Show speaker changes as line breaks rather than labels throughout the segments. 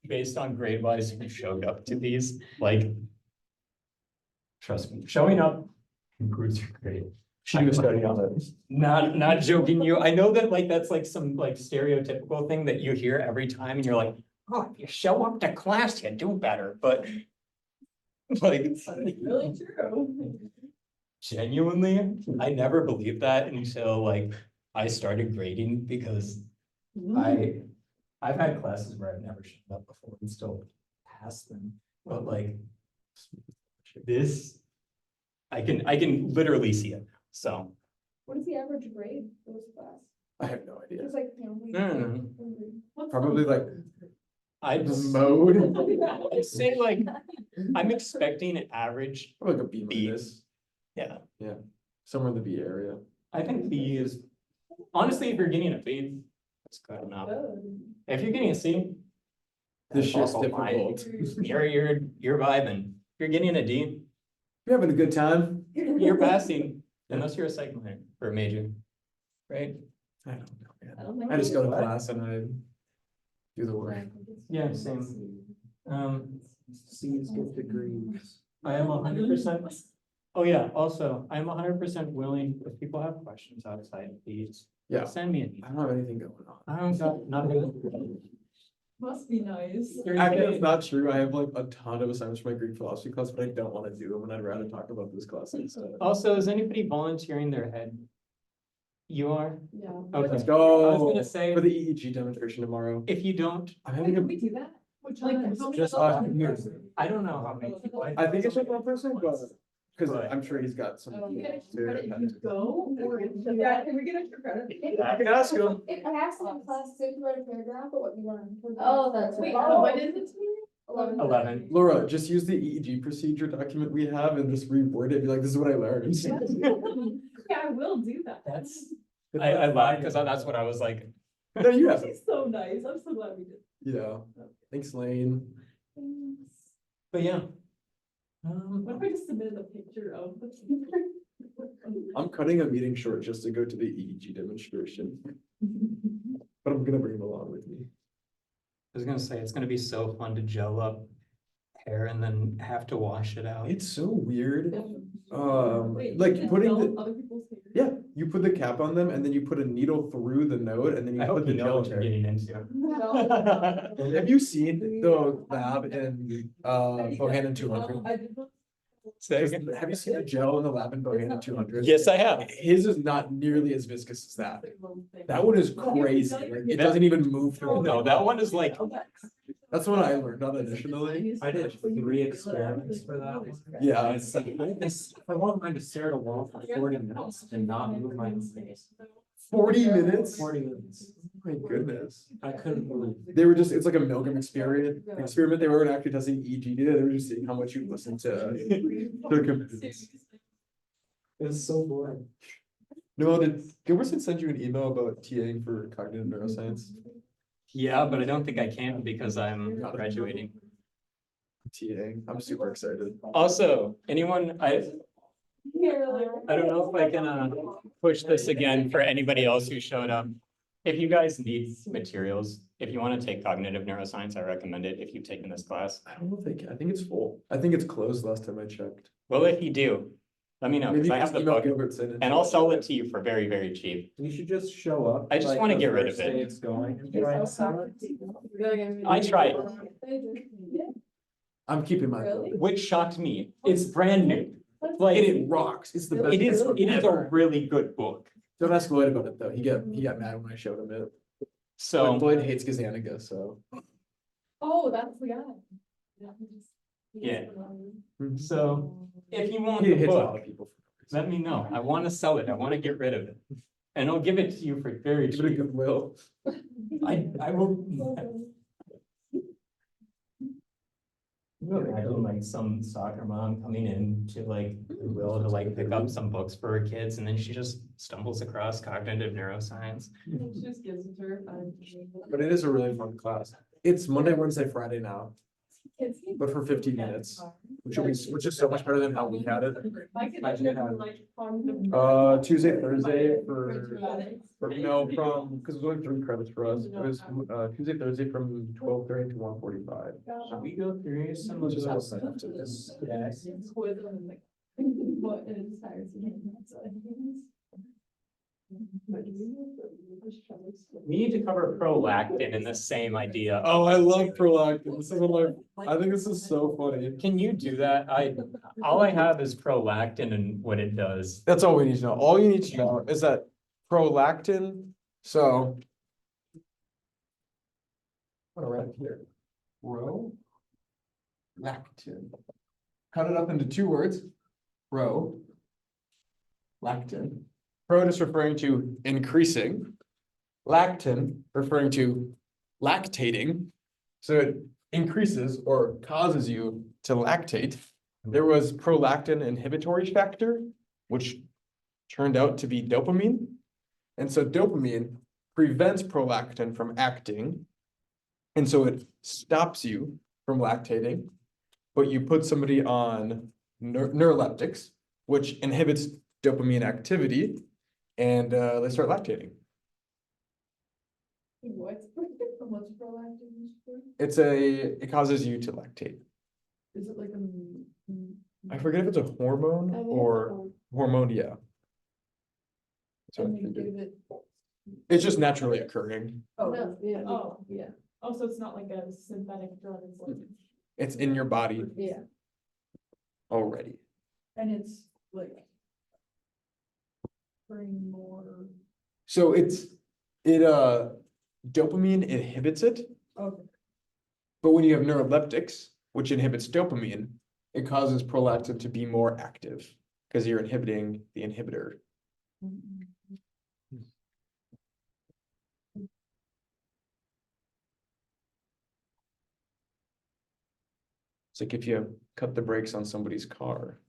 based on grade wise who showed up to these, like. Trust me, showing up improves your grade.
Should do a study on it.
Not joking you. I know that like that's like some like stereotypical thing that you hear every time and you're like, oh, if you show up to class, you do better, but. Like.
Really true.
Genuinely, I never believed that until like I started grading because I've had classes where I've never shown up before and still passed them, but like. This. I can literally see it, so.
What is the average grade for this class?
I have no idea.
It's like, you know, what's
Probably like
I'd
mode,
I'd say like, I'm expecting an average,
or like a B
B.
minus.
yeah,
Somewhere in the B area.
I think B is, honestly, if you're getting a B, that's good enough.
good?
If you're getting a C.
This
that's
shit's
also fine.
difficult.
You're vibing. If you're getting a D,
You're having a good time.
you're passing, unless you're a psych minor or a major, right?
I don't know, man.
I don't think
I just go to
What?
class and I do the work.
Yeah, same.
C's get degrees.
I am 100%. Oh yeah, also, I'm 100% willing, if people have questions outside of these.
Yeah.
Send me an
I
email.
don't have anything going on.
I don't got nothing.
Must be nice.
Actually, it's not true. I have like a ton of assignments for my Greek philosophy class, but I don't want to do them and I'd rather talk about this class instead.
Also, is anybody volunteering their head? You are?
Yeah.
Okay.
Let's
I
go.
was gonna say,
For the EEG demonstration tomorrow.
if you don't,
I'm
Wait,
having
can
a,
we do that? Which Like, one? how many
just
adults?
I don't know how many people.
I think it's just one person, but, cause
But-
I'm sure he's got some.
You get extra
too.
credit if you go, or if you- yeah, can we get extra credit?
I can ask you.
If I asked them in class, they could write a paragraph, but what you want.
Oh, that's
right.
right.
Oh.
When is it tomorrow?
11.
Laura, just use the EEG procedure document we have and just reword it, be like, this is what I learned.
Yeah, I will do that.
That's, I laugh because that's what I was like.
No, you have,
She's so nice. I'm so glad we did.
yeah. Thanks, Lane.
Thanks.
But yeah.
What if I just submitted a picture of the?
I'm cutting a meeting short just to go to the EEG demonstration, but I'm gonna bring him along with me.
I was gonna say, it's gonna be so fun to gel up hair and then have to wash it out.
It's so weird.
Wait,
Like
you can
putting
develop
the,
other people's hair?
yeah, you put the cap on them and then you put a needle through the node and then you
I
put
hope
the
you know
gel
what you're
in.
getting into.
Have you seen the lab in Bohannon 200?
I did not-
Say again?
Have you seen the gel in the lab in Bohannon 200?
Yes, I have.
His is not nearly as viscous as that. That one is crazy. Like, it doesn't even move through.
No, that one is like,
That's what I learned on initially.
I did 3 experiments for that one.
Yeah.
It's like, I want mine to stare at a wall for 40 minutes and not move my face.
40 minutes?
40 minutes.
My goodness.
I couldn't believe it.
They were just, it's like a Milgram experiment. They weren't actually testing EEG data. They were just seeing how much you listen to their computers.
It's so boring.
Noel, did Gilbertson send you an email about TAing for cognitive neuroscience?
yeah, but I don't think I can because I'm graduating.
TAing, I'm super excited.
Also, anyone, I don't know if I can push this again for anybody else who showed up. If you guys need materials, if you want to take cognitive neuroscience, I recommend it if you've taken this class.
I don't know if they can, I think it's full. I think it's closed last time I checked.
Well, if you do, let me know,
Maybe
because
you
I
can
have the
email
book
Gilbertson.
and I'll sell it to you for very, very cheap.
You should just show up.
I just
like,
wanna
the
get rid of
first
it.
day It's going. and try and sell it.
I tried.
I'm keeping my.
Really?
Which shocked me. It's brand new. Like,
It rocks. It's the best.
it is
book
a
ever.
really good book.
Don't ask Lloyd about it though. He got mad when I showed him it. But
So,
Lloyd hates Gazzaniga, so.
Oh, that's the guy.
Yeah. so if you want
He
the
hits a lot
book,
of people.
let me know. I want to sell it. I want to get rid of it. And I'll give it to you for very
Give it a
cheap.
goodwill.
I will. Imagine like some soccer mom coming in to like Goodwill to like pick up some books for her kids and then she just stumbles across cognitive neuroscience.
She just gives it to her.
But it is a really fun class. It's Monday, Wednesday, Friday now. but for 15 minutes, which is so much better than how we had it. Tuesday, Thursday because it was only 3 credits for us. It was Tuesday, Thursday from 12:30 to 1:45.
Should we go through some of
Just go
those?
sign up to this.
Yes.
What inspires you?
We need to cover prolactin in the same idea.
Oh, I love prolactin. This is one of my, I think this is so funny.
Can you do that? All I have is prolactin and what it does.
That's all we need to know. All you need to know is that prolactin, so. I'm gonna write it here. Prolactin. Cut it up into 2 words. Prolactin. Pro is referring to increasing. Lactin referring to lactating. So it increases or causes you to lactate. There was prolactin inhibitory factor, which turned out to be dopamine. And so dopamine prevents prolactin from acting. And so it stops you from lactating, but you put somebody on neuroleptics, which inhibits dopamine activity, and they start lactating.
What's prolactin used for?
It causes you to lactate.
Is it like
I forget if it's a hormone or hormone, yeah. So
and you give it?
it's just naturally occurring.
Oh, yeah. Oh, yeah. Oh, so it's not like a synthetic drug, it's like.
It's in your body
Yeah,
already.
and it's like. Bring more.
So dopamine inhibits it,
Okay.
but when you have neuroleptics, which inhibits dopamine, it causes prolactin to be more active because you're inhibiting the inhibitor. It's like if you cut the brakes on somebody's car,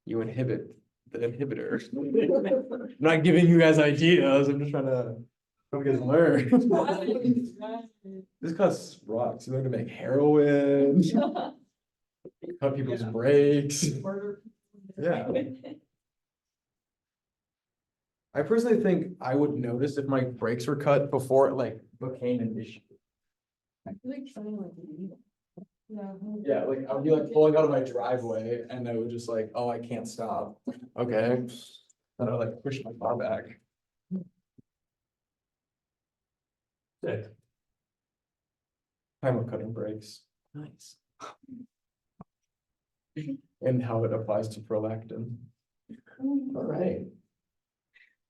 you inhibit the inhibitor. I'm not giving you guys ideas, I'm just trying to help you guys learn. This cuts rocks, you learn to make heroin, cut people's brakes. Yeah. I personally think I would notice if my brakes were cut before it like became an issue.
I feel like trying like. Yeah.
Yeah, like I would be like pulling out of my driveway and I would just like, oh, I can't stop. Okay. Then I would like push my car back.
Sick.
I'm cutting brakes
Nice.
and how it applies to prolactin. All right.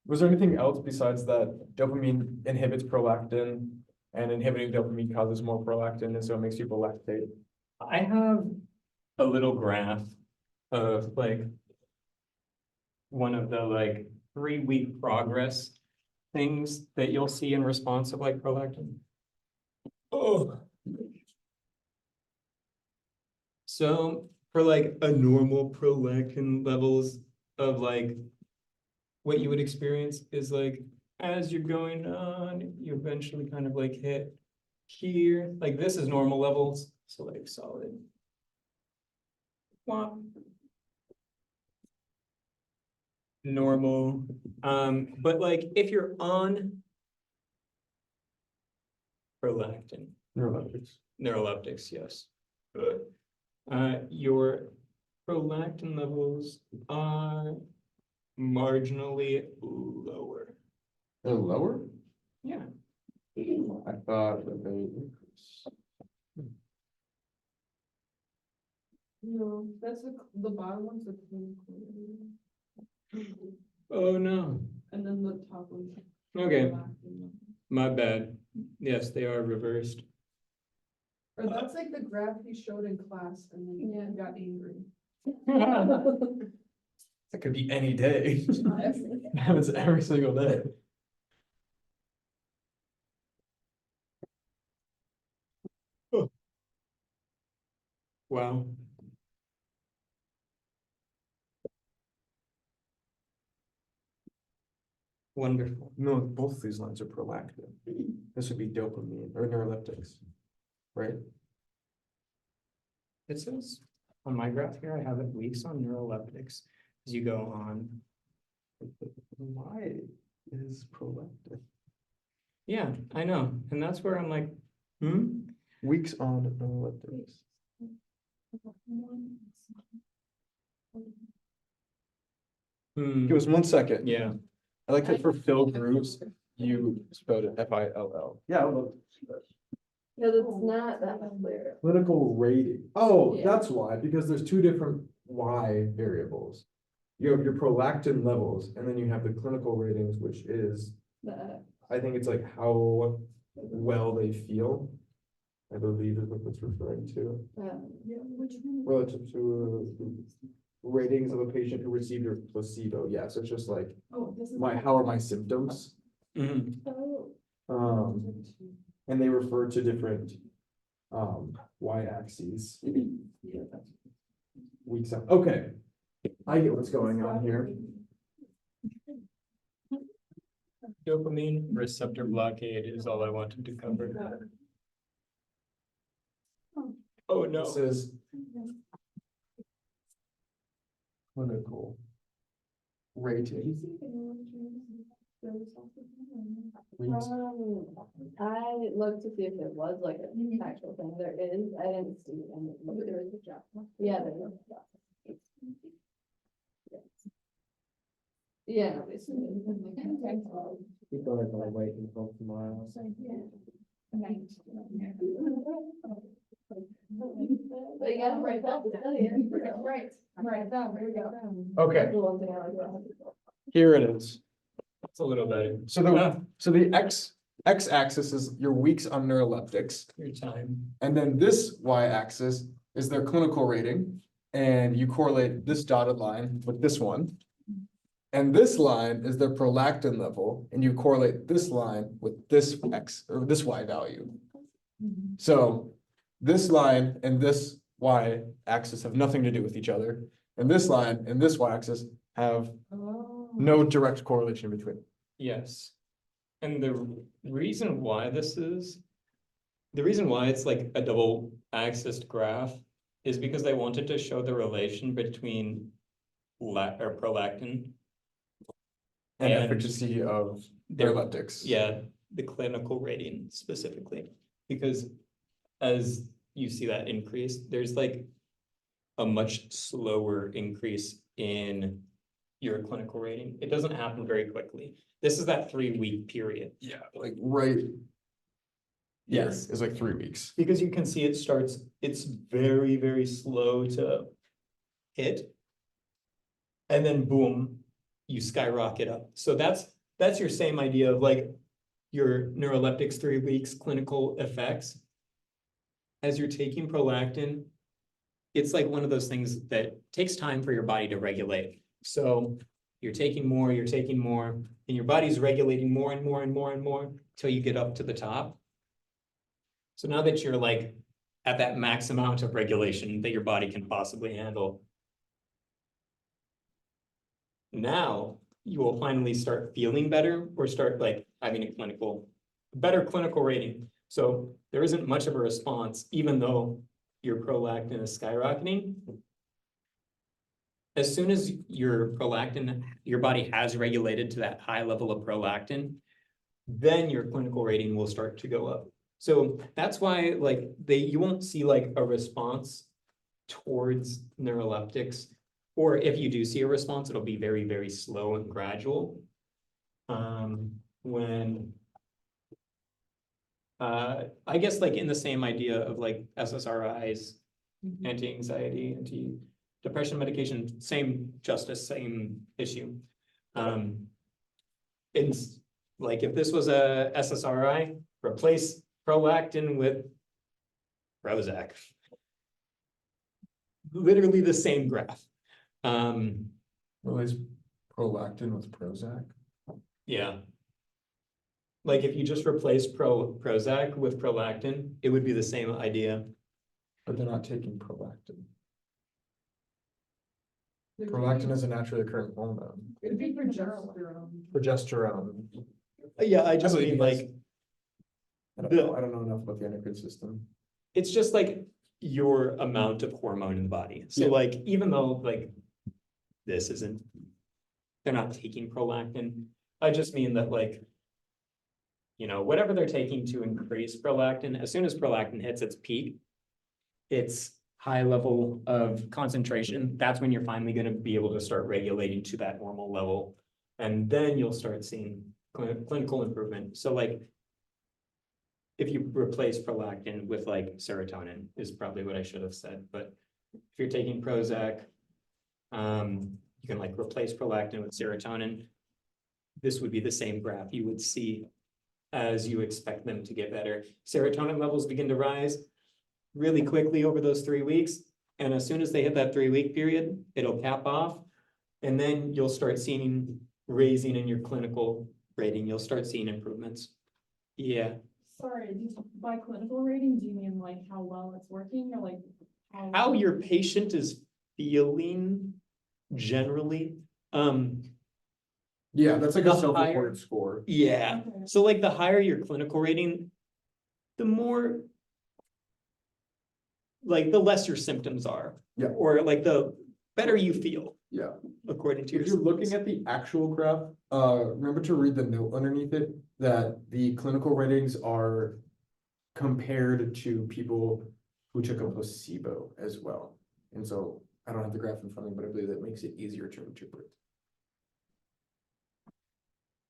Was there anything else besides that dopamine inhibits prolactin and inhibiting dopamine causes more prolactin and so it makes people lactate?
I have a little graph of like one of the like 3-week progress things that you'll see in response of like prolactin. Oh. So for like a normal prolactin levels of like what you would experience is like as you're going on, you eventually kind of like hit here, like this is normal levels, so like solid. Womp. Normal, but like if you're on prolactin, neuroleptics, yes. Your prolactin levels are marginally lower.
They're lower?
Yeah.
I thought that they increase.
No, that's the bottom one's the clean.
Oh, no.
And then the top one's.
Okay,
prolactin.
my bad. Yes, they are reversed.
Or that's like the graph he showed in class and then he got angry.
That could be any day. Happens every single day.
Wow. Wonderful.
No, both these lines are prolactin. This would be dopamine or neuroleptics, right?
It says on my graph here, I have it weeks on neuroleptics as you go on.
Why is prolactin?
Yeah, I know. And that's where I'm like, hmm?
Weeks on neuroleptics.
Hmm,
Give us 1 second.
yeah.
I like that for Phil Grooves, you spelled it Fill. Yeah, I love that.
No, that's not that clear.
Clinical rating. Oh,
Yeah.
that's why, because there's two different Y variables. You have your prolactin levels, and then you have the clinical ratings, which is, I think it's like how well they feel. I believe is what that's referring to, relative to ratings of a patient who received a placebo. Yeah, so it's just like, how are my symptoms?
Mhm.
And they refer to different Y axes. Weeks out. Okay. I get what's going on here.
Dopamine receptor blockade is all I wanted to cover. Oh, no.
This is clinical rating. Weeks.
I looked to see if there was like an actual thing. There is. I didn't see it. And there is a job. Yeah, there is a job. Yeah.
People are gonna wait until tomorrow.
But you gotta write that to tell you. Right, right, down, there you go.
Okay,
The one thing I like about it.
here it is.
It's a little better.
So the X axis is your weeks on neuroleptics,
Your time.
and then this Y axis is their clinical rating, and you correlate this dotted line with this one. And this line is their prolactin level, and you correlate this line with this X or this Y value. So this line and this Y axis have nothing to do with each other, and this line and this Y axis have no direct correlation between.
Yes. And the reason why the reason why it's like a double axis graph is because they wanted to show the relation between prolactin
And
And-
efficacy of
their,
neuroleptics.
yeah, the clinical rating specifically. Because as you see that increase, there's like a much slower increase in your clinical rating. It doesn't happen very quickly. This is that 3-week period.
Yeah, like right.
Yes.
Is like 3 weeks.
Because you can see it's very, very slow to hit. And then boom, you skyrocket up. So that's your same idea of like your neuroleptics 3 weeks clinical effects. As you're taking prolactin, it's like one of those things that takes time for your body to regulate. So you're taking more, and your body's regulating more and more and more and more till you get up to the top. So now that you're like at that max amount of regulation that your body can possibly handle, now you will finally start feeling better or start like having a better clinical rating. So there isn't much of a response, even though your prolactin is skyrocketing. As soon as your body has regulated to that high level of prolactin, then your clinical rating will start to go up. So that's why like you won't see like a response towards neuroleptics, or if you do see a response, it'll be very, very slow and gradual. I guess like in the same idea of like SSRIs, anti-anxiety, anti-depression medication, same issue. It's like if this was a SSRI, replace prolactin with Prozac. Literally the same graph.
Replace prolactin with Prozac.
Yeah. Like if you just replace Prozac with prolactin, it would be the same idea.
But they're not taking prolactin. Prolactin is a naturally occurring hormone.
It'd be progesterone.
Progesterone.
Yeah, I just
believe
mean
you guys.
like,
I don't know enough about the endocrine system.
it's just like your amount of hormone in the body. So
Yeah.
like, even though like this isn't, they're not taking prolactin, I just mean that like, you know, whatever they're taking to increase prolactin, as soon as prolactin hits its peak, its high level of concentration, that's when you're finally gonna be able to start regulating to that normal level. And then you'll start seeing clinical improvement. So like, if you replace prolactin with like serotonin is probably what I should have said, but if you're taking Prozac, you can like replace prolactin with serotonin. This would be the same graph you would see as you expect them to get better. Serotonin levels begin to rise really quickly over those 3 weeks. And as soon as they hit that 3-week period, it'll cap off. And then you'll start seeing raising in your clinical rating. You'll start seeing improvements. Yeah.
Sorry, by clinical rating, do you mean like how well it's working or like?
How your patient is feeling generally.
Yeah, that's like
The
a
higher-
self-reported score.
Yeah,
Okay.
so like the higher your clinical rating, the more like the less your symptoms are.
Yeah.
Or like the better you feel
Yeah.
according to your.
If you're looking
symptoms.
at the actual graph, remember to read the note underneath it, that the clinical ratings are compared to people who took a placebo as well. And so I don't have the graph in front of me, but I believe that makes it easier to interpret.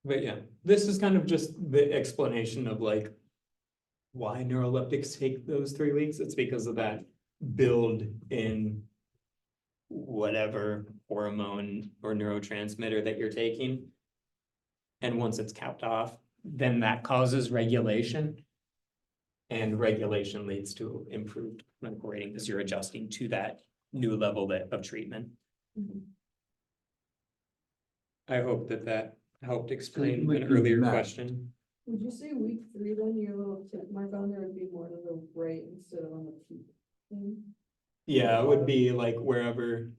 But yeah, this is kind of just the explanation of like why neuroleptics take those 3 weeks. It's because of that build in whatever hormone or neurotransmitter that you're taking. And once it's capped off, then that causes regulation. And regulation leads to improved clinical rating because you're adjusting to that new level of treatment. I hope that that helped explain
Like
an
the
earlier
math.
question.
Would you say week 3, then your little tick mark on there would be more to the right instead of on the peak?
Yeah, it would be like wherever.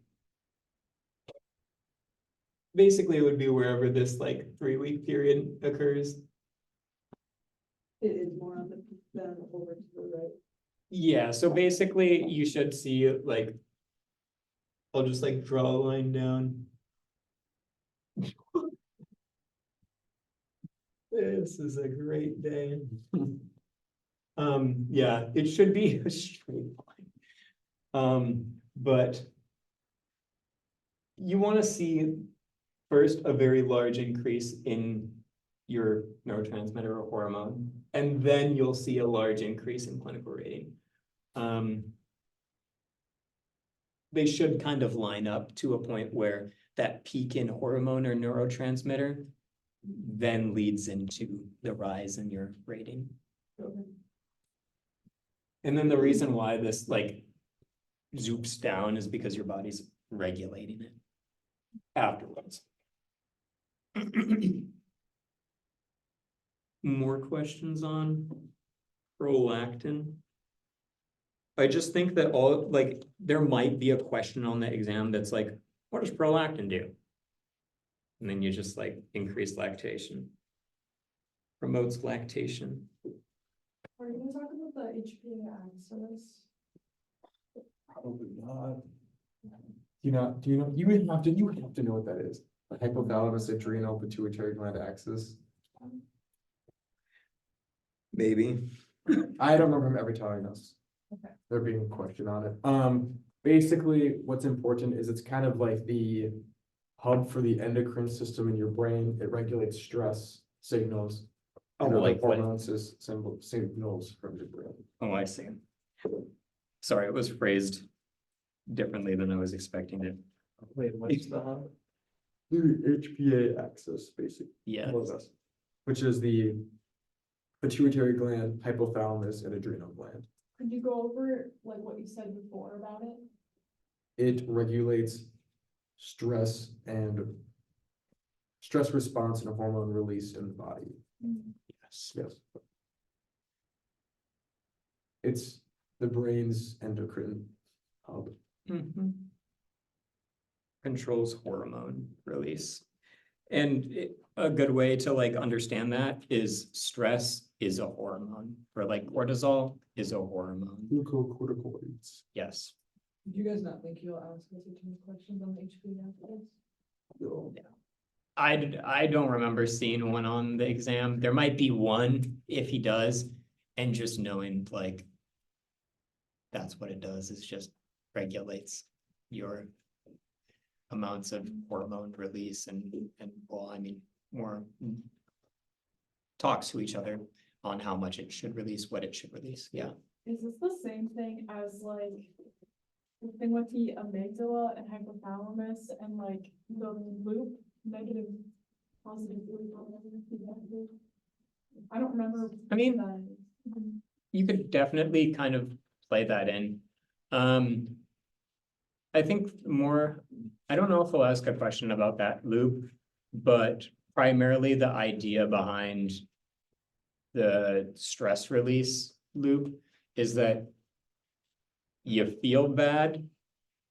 Basically, it would be wherever this like 3-week period occurs.
It is more on the peak than over to the right.
Yeah, so basically you should see like. I'll just like draw a line down. This is a great day. Yeah, it should be a straight line. But. You want to see first a very large increase in your neurotransmitter or hormone, and then you'll see a large increase in clinical rating. They should kind of line up to a point where that peak in hormone or neurotransmitter then leads into the rise in your rating. And then the reason why this like zoops down is because your body's regulating it afterwards. More questions on prolactin? I just think that all, like, there might be a question on the exam that's like, what does prolactin do? And then you just like increase lactation. Promotes lactation.
Are you gonna talk about the HPA axis?
Probably not. You have to know what that is. The hypothalamus adrenal pituitary gland axis.
Maybe.
I don't remember ever telling us.
Okay.
There being a question on it. Basically, what's important is it's kind of like the hub for the endocrine system in your brain. It regulates stress signals.
Oh,
and other
like what?
hormones signals from your brain.
Oh, I see. Sorry, it was phrased differently than I was expecting it.
Wait, what's the?
The HPA axis, basically.
Yeah.
More or less, which is the pituitary gland, hypothalamus, and adrenal gland.
Could you go over like what you said before about it?
It regulates stress response and hormone release in the body.
Yes.
Yes. It's the brain's endocrine hub.
Controls hormone release. And a good way to like understand that is stress is a hormone, or like cortisol is a hormone,
Glucocorticoids.
yes.
Do you guys not think you'll ask us a ton of questions on HP after this?
I don't remember seeing one on the exam. There might be one if he does, and just knowing like. That's what it does, is just regulates your amounts of hormone release and well, I mean, more. Talks to each other on how much it should release, what it should release, yeah.
Is this the same thing as like the thing with the amygdala and hypothalamus and like the loop, negative, positive loop? Or whatever, feedback loop? I don't remember.
I mean,
that.
You could definitely kind of play that in. I think more, I don't know if I'll ask a question about that loop, but primarily the idea behind the stress release loop is that you feel bad,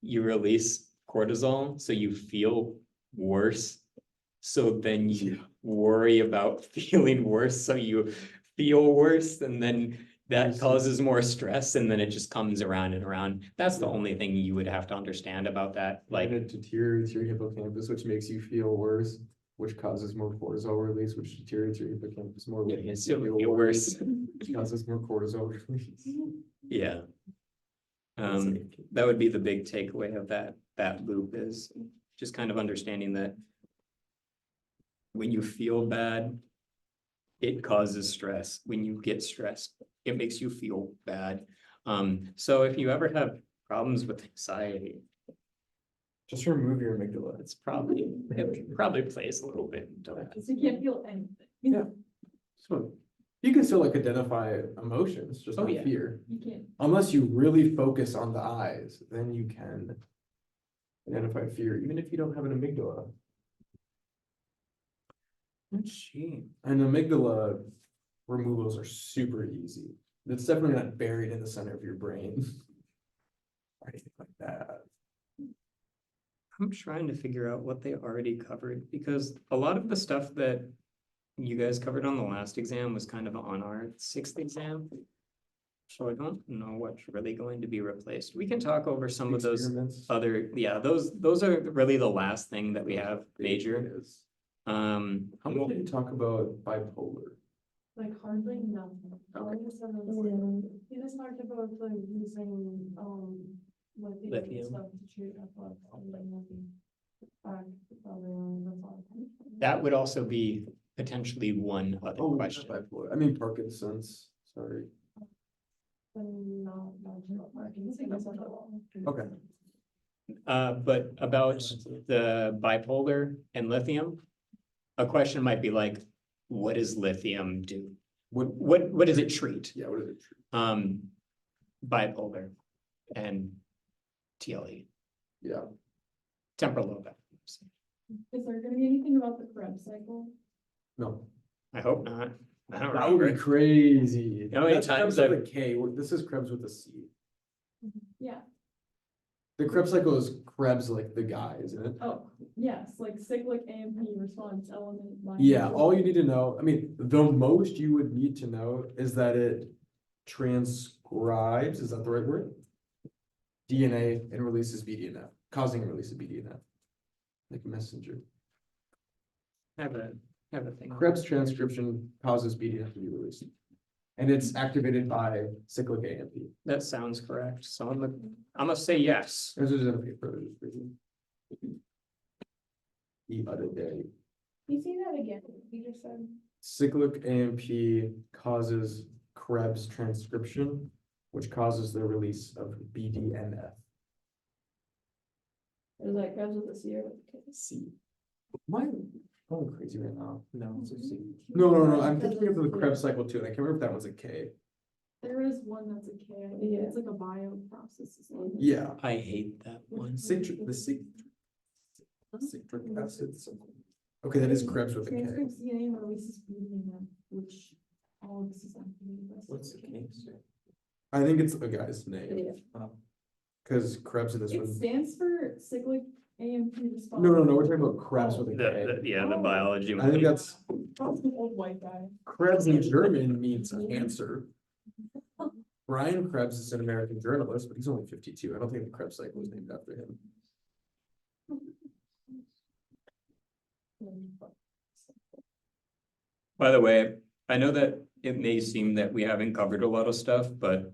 you release cortisol, so you feel worse. So then you worry about feeling worse, so you feel worse, and then that causes more stress, and then it just comes around and around. That's the only thing you would have to understand about that,
Like
like,
it deteriorates your hippocampus, which makes you feel worse, which causes more cortisol release, which deteriorates your hippocampus more.
yeah,
which
you
makes
still
you
feel worse.
Which causes more cortisol release.
Yeah. That would be the big takeaway of that loop, is just kind of understanding that when you feel bad, it causes stress. When you get stressed, it makes you feel bad. So if you ever have problems with anxiety,
Just remove your amygdala.
it probably plays a little bit into that.
Because you can't feel anything.
Yeah. So you can still like identify emotions, just
Oh,
not
yeah.
fear.
You can't.
Unless you really focus on the eyes, then you can identify fear, even if you don't have an amygdala.
Gee.
And amygdala removals are super easy. It's definitely not buried in the center of your brain. Or anything like that.
I'm trying to figure out what they already covered, because a lot of the stuff that you guys covered on the last exam was kind of on our 6th exam. So I don't know what's really going to be replaced. We can talk over some of those
Experiments.
other, yeah, those are really the last thing that we have major.
Is. How much
Well,
did you talk about bipolar?
Like hardly nothing. He just talked about like using, lithium
Lithium.
and stuff to treat epilepsy, like nothing. That's all.
that would also be potentially one other
Oh,
question.
bipolar. I mean Parkinson's, sorry.
No, Parkinson's.
Okay.
But about the bipolar and lithium, a question might be like, what does lithium do? What does it treat?
Yeah, what is it?
Bipolar and TLE,
Yeah.
temporal lobe epilepsy.
Is there gonna be anything about the Krebs cycle?
No.
I hope not. I don't
That would be
remember.
crazy.
How many
That's
times
Krebs with
I've-
a K. This is Krebs with a C.
Yeah,
The Krebs cycle is Krebs like the guy, isn't it?
oh, yes, like cyclic AMP response element.
Yeah, all you need to know, I mean, the most you would need to know is that it transcribes, is that the right word? DNA and releases BDNF, causing a release of BDNF. Like messenger.
Have a thing.
Krebs transcription causes BDNF to be released. And it's activated by cyclic AMP.
That sounds correct. So I'm gonna say yes.
There's a paper. The other day.
You see that again, you just said.
Cyclic AMP causes Krebs transcription, which causes the release of BDNF.
Is that Krebs with a C or with a K?
C. Am I going crazy right now?
No, it's a C.
No, I'm thinking of the Krebs cycle too, and I can't remember if that one's a K.
There is one that's a K, I think
Yeah.
it's like a bio process.
Yeah.
I hate that one.
Citric acids. Okay, that is Krebs with a K.
Transcripts DNA and releases BDNF, which all of this is activated by.
What's the
cyclic
case?
I think it's a guy's name,
Yeah.
cause Krebs in this
It
one.
stands for cyclic AMP response.
No, we're talking about Krebs with a K.
Yeah, the biology.
I think that's
Old white guy.
Krebs in German means answer. Brian Krebs is an American journalist, but he's only 52. I don't think the Krebs cycle was named after him.
By the way, I know that it may seem that we haven't covered a lot of stuff, but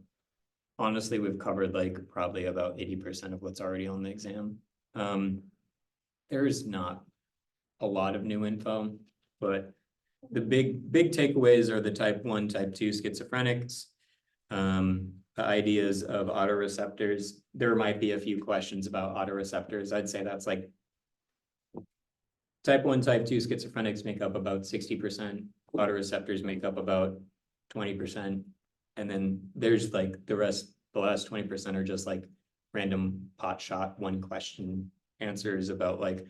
honestly, we've covered like probably about 80% of what's already on the exam. There is not a lot of new info, but the big takeaways are the type 1, type 2 schizophrenics. The ideas of autoreceptors. There might be a few questions about autoreceptors. I'd say that's like type 1, type 2 schizophrenics make up about 60%. Autoreceptors make up about 20%. And then there's like the last 20% are just like random pot shot one question answers about like,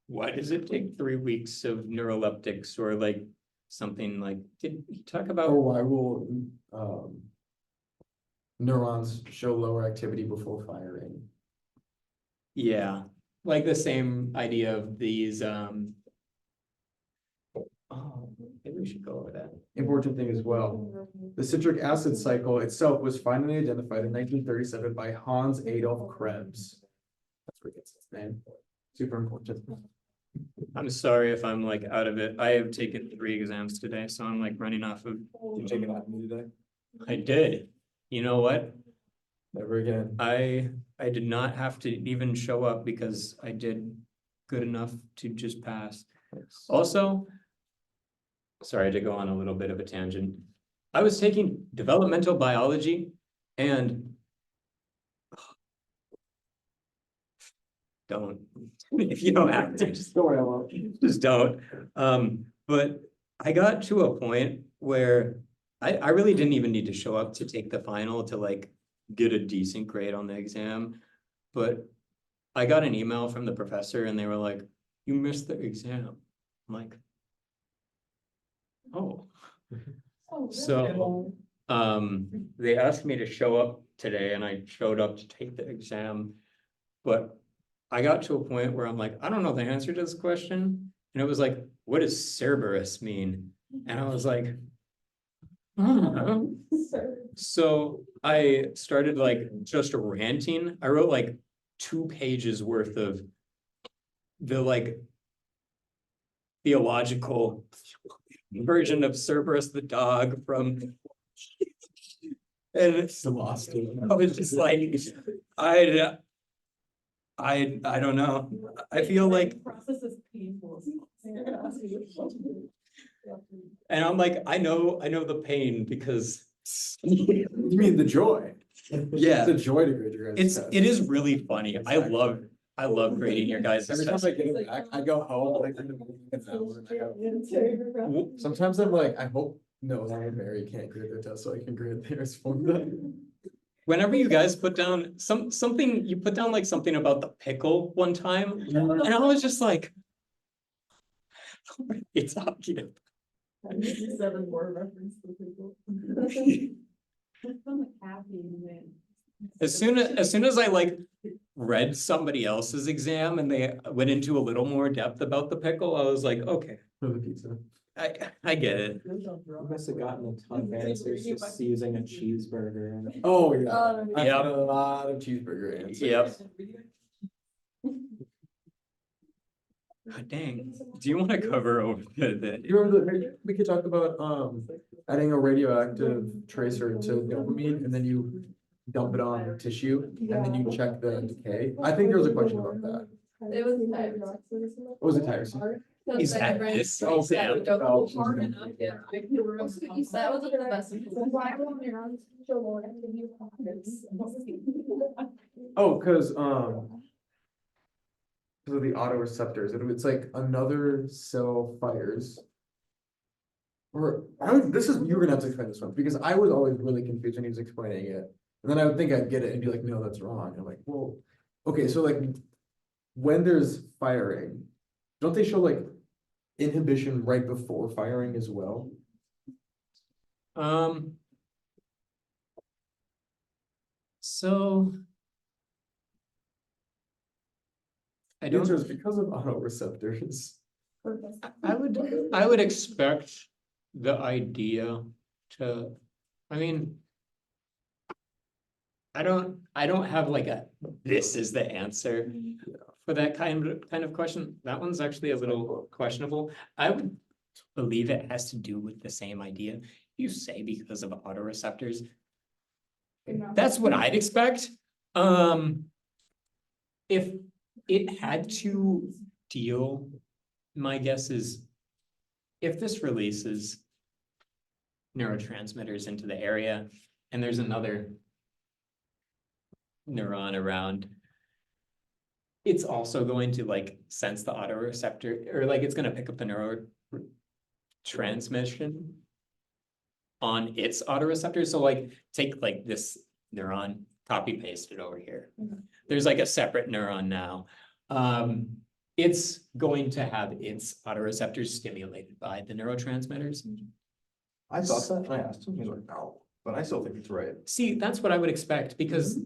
why does it take 3 weeks of neuroleptics, or like something like, did he talk about?
Or why will neurons show lower activity before firing?
Yeah, like the same idea of these, maybe we should go over that.
Important thing as well. The citric acid cycle itself was finally identified in 1937 by Hans Adolf Krebs. That's where it gets its name. Super important.
I'm sorry if I'm like out of it. I have taken 3 exams today, so I'm like running off of.
You take it out of me today?
I did. You know what?
Never again.
I did not have to even show up because I did good enough to just pass. Also, sorry to go on a little bit of a tangent. I was taking developmental biology and don't, if you don't have to, just
Don't worry, I won't.
just don't. But I got to a point where I really didn't even need to show up to take the final to like get a decent grade on the exam. But I got an email from the professor and they were like, you missed the exam. I'm like, oh. So they asked me to show up today and I showed up to take the exam. But I got to a point where I'm like, I don't know the answer to this question. And it was like, what does Cerberus mean? And I was like, I don't know. So I started like just ranting. I wrote like 2 pages worth of the like theological version of Cerberus the dog from and it's lost it. I was just like, I don't know. I feel like,
Process is painful.
and I'm like, I know the pain because
You mean the joy?
Yeah.
The joy to grade your guys' test.
it is really funny. I love grading your guys'
Every time
test.
I get it back, I go home like an hour and I go. Sometimes I'm like, I hope Noah and Mary can't grade their test so I can grade theirs for them.
Whenever you guys put down something, you put down like something about the pickle one time, and I was just like, it's talking.
7 more reference to people.
As soon as I like read somebody else's exam and they went into a little more depth about the pickle, I was like, okay,
For the pizza.
I get it.
You must have gotten a ton of answers just using a cheeseburger.
Oh, yeah. I
Yep.
had a lot of cheeseburger answers.
Yep. God dang. Do you want to cover over the
You remember we could talk about adding a radioactive tracer to dopamine and then you dump it on tissue and then you check the decay. I think there was a question about that.
It was tired.
What was it, tyrosine?
Is that this
Oh,
exam?
That was one of the best.
Oh, because of the autoreceptors, it's like another cell fires. Or this is you were gonna have to explain this one because I was always really confused when he was explaining it. And then I would think I'd get it and be like, no, that's wrong. I'm like, well, okay, so like when there's firing, don't they show like inhibition right before firing as well?
So I
The answer
don't,
is because of autoreceptors.
purpose.
I would expect the idea to, I mean. I don't have like a, this is the answer for that kind of question. That one's actually a little questionable. I would believe it has to do with the same idea. You say because of autoreceptors. That's what I'd expect. If it had to deal, my guess is if this releases neurotransmitters into the area and there's another neuron around, it's also going to like sense the autoreceptor, or like it's gonna pick up the neurotransmission on its autoreceptor. So like take like this neuron, copy paste it over here. There's like a separate neuron now. It's going to have its autoreceptors stimulated by the neurotransmitters.
I thought that, and I asked him, he's like, no, but I still think it's right.
See, that's what I would expect, because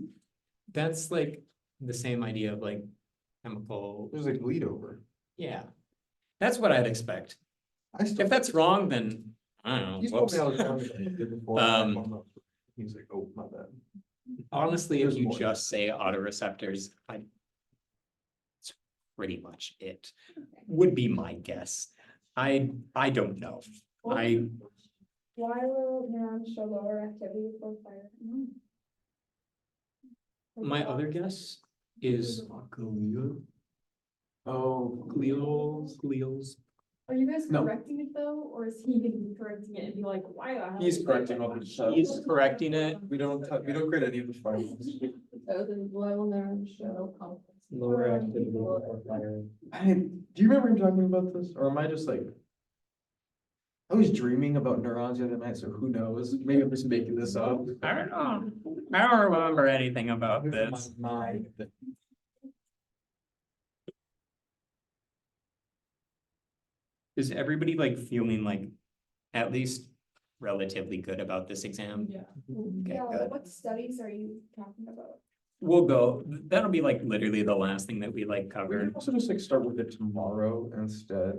that's like the same idea of like chemical,
There's like bleed over.
yeah. That's what I'd expect. If that's wrong, then I don't
He's
know.
told me
Whoops.
I was wrong with it before. He's like, oh, my bad.
Honestly, if
There's
you
more.
just say autoreceptors, it's pretty much it, would be my guess. I don't know.
Why will neurons show lower activity for fire?
My other guess is glials.
Are you guys
No.
correcting it though, or is he gonna be correcting it and be like, why the hell?
He's correcting all the stuff.
He's correcting it.
We don't grade any of the files.
So then why will neurons show conflicts?
Lower activity or fire.
Do you remember him talking about this, or am I just like? I was dreaming about neurons the other night, so who knows? Maybe I'm just making this up.
I don't know. I don't remember anything about this.
Mind.
Is everybody like feeling like at least relatively good about this exam?
Yeah.
Okay, good.
What studies are you talking about?
We'll go, that'll be like literally the last thing that we like
We
cover.
can also just like start with it tomorrow instead,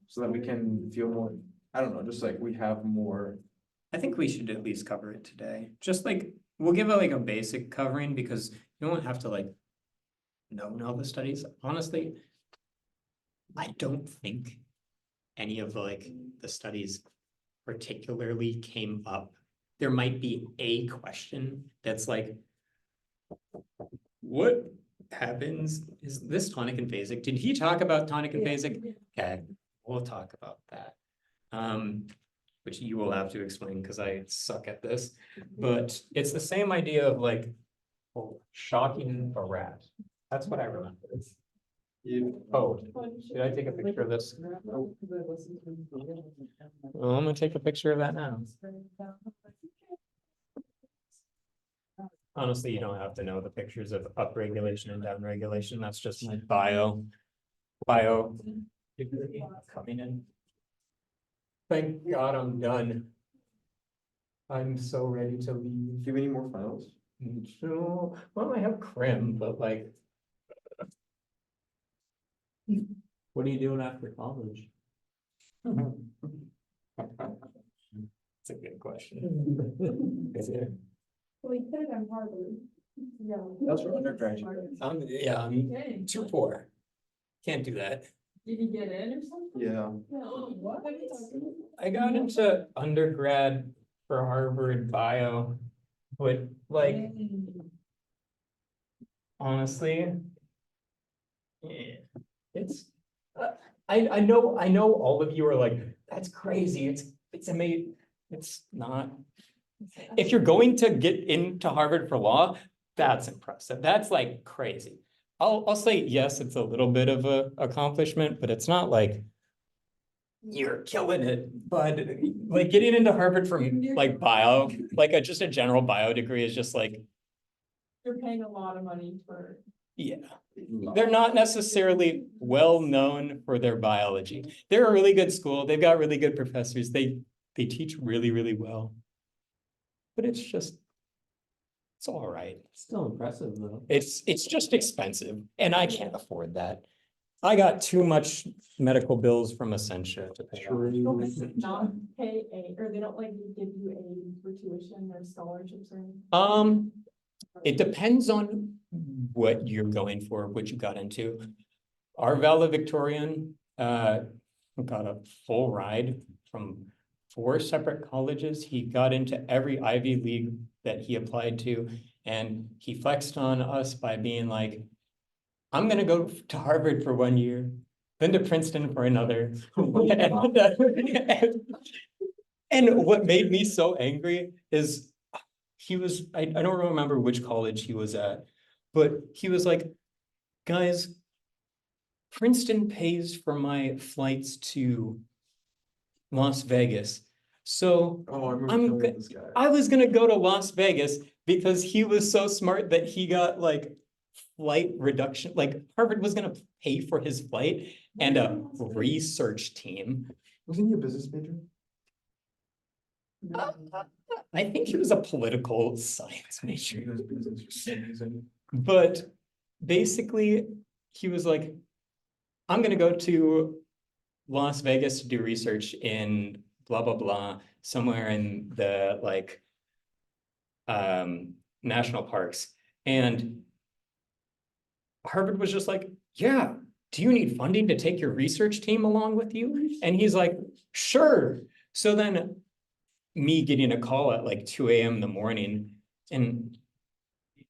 so that we can feel more, I don't know, just like we have more.
I think we should at least cover it today. Just like, we'll give it like a basic covering, because you won't have to like know all the studies. Honestly, I don't think any of like the studies particularly came up. There might be a question that's like, what happens? Is this tonic and phasic? Did he talk about tonic and phasic? Okay, we'll talk about that. Which you will have to explain because I suck at this, but it's the same idea of like, shocking a rat. That's what I remember. Oh, did I take a picture of this? Well, I'm gonna take a picture of that now. Honestly, you don't have to know the pictures of upregulation and downregulation. That's just my bio degree coming in. Thank God I'm done. I'm so ready to leave.
Do you have any more files?
So, well, I have crim, but like.
What are you doing after college?
It's a good question.
Well, you could have done Harvard. Yeah.
That's for undergraduate.
Yeah, I'm
Dang.
too poor. Can't do that.
Did he get in or something?
Yeah.
What?
I got into undergrad for Harvard Bio, but like, honestly. Yeah, it's, I know all of you are like, that's crazy, it's amazing, it's not. If you're going to get into Harvard for law, that's impressive, that's like crazy. I'll say, yes, it's a little bit of a accomplishment, but it's not like you're killing it. But like getting into Harvard from like bio, like just a general bio degree is just like,
You're paying a lot of money for.
yeah. They're not necessarily well known for their biology. They're a really good school. They've got really good professors. They teach really, really well. But it's just, it's all right.
Still impressive though.
It's just expensive and I can't afford that. I got too much medical bills from Essentia to pay off.
They don't not pay aid, or they don't like give you aid for tuition or scholarships or anything.
It depends on what you're going for, what you got into. Our valedictorian, got a full ride from 4 separate colleges. He got into every Ivy League that he applied to, and he flexed on us by being like, I'm gonna go to Harvard for 1 year, then to Princeton for another. And what made me so angry is he was, I don't remember which college he was at, but he was like, guys, Princeton pays for my flights to Las Vegas. So
Oh, I remember
I'm
telling
go-
this guy.
I was gonna go to Las Vegas because he was so smart that he got like flight reduction, like Harvard was gonna pay for his flight and a research team.
Wasn't he a business major?
I think he was a political science major.
He was business for some reason.
But basically, he was like, I'm gonna go to Las Vegas to do research in blah, blah, blah, somewhere in the like national parks. And Harvard was just like, yeah, do you need funding to take your research team along with you? And he's like, sure. So then me getting a call at like 2 a.m. in the morning, and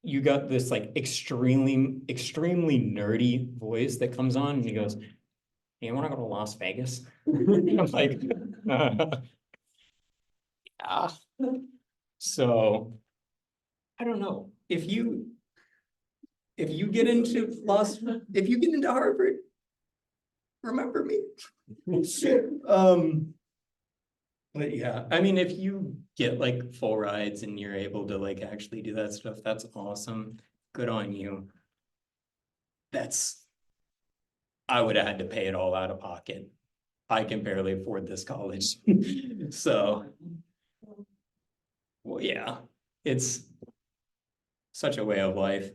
you got this like extremely nerdy voice that comes on and he goes, hey, you want to go to Las Vegas? And I'm like, yeah. So I don't know. If you get into Harvard, remember me. But yeah, I mean, if you get like full rides and you're able to like actually do that stuff, that's awesome. Good on you. I would have had to pay it all out of pocket. I can barely afford this college. So, well, yeah, it's such a way of life.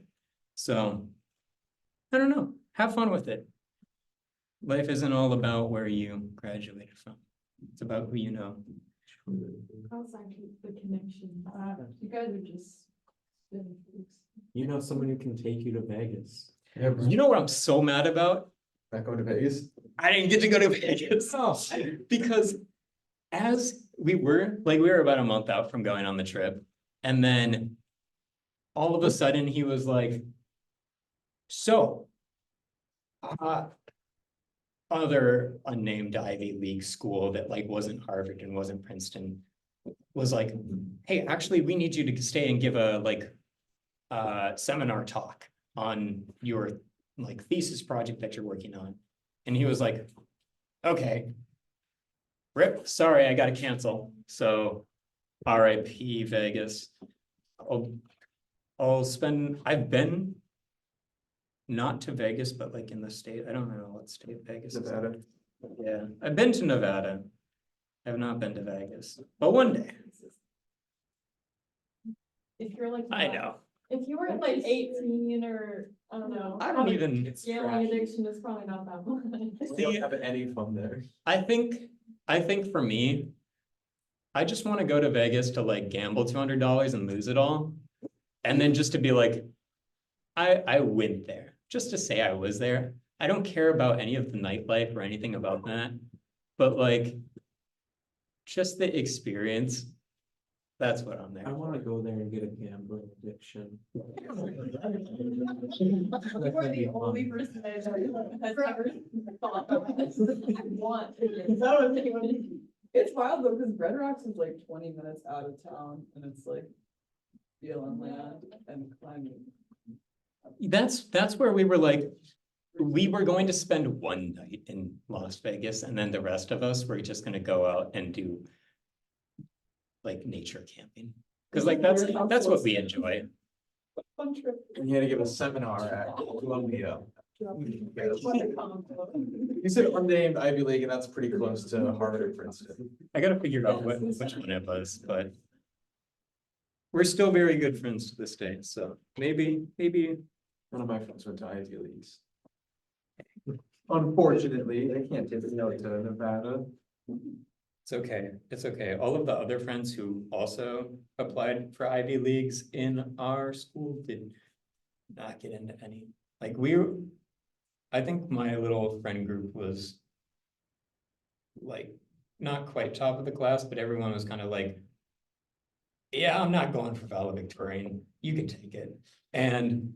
So, I don't know. Have fun with it. Life isn't all about where you graduated from. It's about who you know.
How's actually the connection?
You guys are just. spinning freaks.
You know someone who can take you to Vegas.
Yeah, bro.
You know what I'm so mad about?
Back going to Vegas.
I didn't get to go to Vegas. Because we were about a month out from going on the trip. And then all of a sudden he was like, so other unnamed Ivy League school that like wasn't Harvard and wasn't Princeton was like, hey, actually, we need you to stay and give a like seminar talk on your like thesis project that you're working on. And he was like, okay, rip, sorry, I gotta cancel. So RIP Vegas. I've been not to Vegas, but like in the state, I don't know what state Vegas is.
Nevada.
Yeah, I've been to Nevada. I have not been to Vegas, but one day.
If you're like.
I know.
If you were like 18 or, I don't know.
I don't even,
Gambling addiction is probably not that much.
We don't have any fun there.
I think for me, I just want to go to Vegas to like gamble $200 and lose it all. And then just to be like, I went there, just to say I was there. I don't care about any of the nightlife or anything about that. But like, just the experience, that's what I'm there
I want to
for.
go there and get a gambling addiction.
You are the only person that has ever thought of this. I want.
It's wild though, because Red Rocks is like 20 minutes out of town and it's like feeling land and climbing.
That's where we were like, we were going to spend one night in Las Vegas and then the rest of us were just gonna go out and do like nature camping. Cause like that's what we enjoy.
Fun trip.
And you had to give a seminar at Columbia.
You
You said unnamed Ivy League, and that's pretty close to Harvard or Princeton.
I gotta figure out which one it was, but we're still very good friends to this day, so maybe
One of my friends went to Ivy Leagues. Unfortunately, they can't take the note to Nevada.
It's okay. All of the other friends who also applied for Ivy Leagues in our school did not get into any. Like I think my little friend group was like not quite top of the class, but everyone was kind of like, yeah, I'm not going for valedictorian. You can take it. And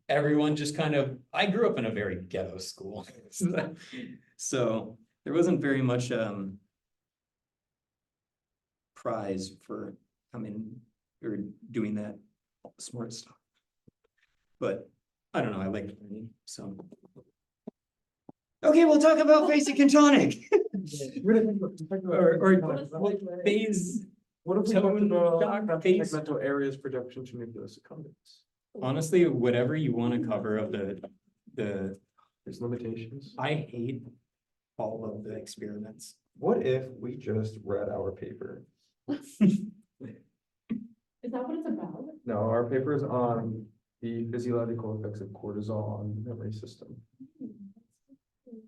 everyone just kind of, I grew up in a very ghetto school. So there wasn't very much prize for coming or doing that smart stuff. But I don't know, I liked learning, so. Okay, we'll talk about basic and tonic. Or phase.
What if we
Tone,
talked
shock,
about
phase.
segmental areas, production to nucleus accumbens?
Honestly, whatever you want to cover of the,
There's limitations.
I hate all of the experiments.
What if we just read our paper?
Is that what it's about?
No, our paper is on the physiological effects of cortisol on the memory system.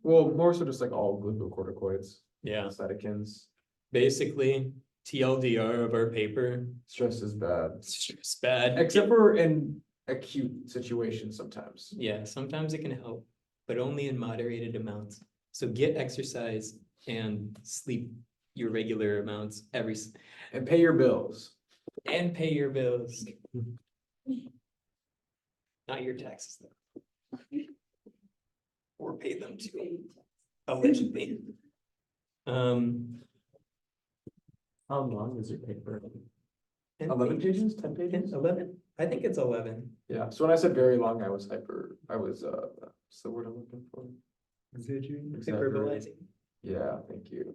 Well, more so just like all glucocorticoids,
Yeah,
cytokines.
basically TLDR of our paper,
Stress is bad,
it's bad.
except for in acute situations sometimes.
Yeah, sometimes it can help, but only in moderated amounts. So get exercise and sleep your regular amounts
And pay your bills.
and pay your bills. Not your taxes though. Or pay them too, allegedly.
How long is your paper?
11 pages, 10 pages?
11? I think it's 11.
Yeah, so when I said very long, I was what's the word I'm looking for?
Hyperbolizing.
Yeah, thank you.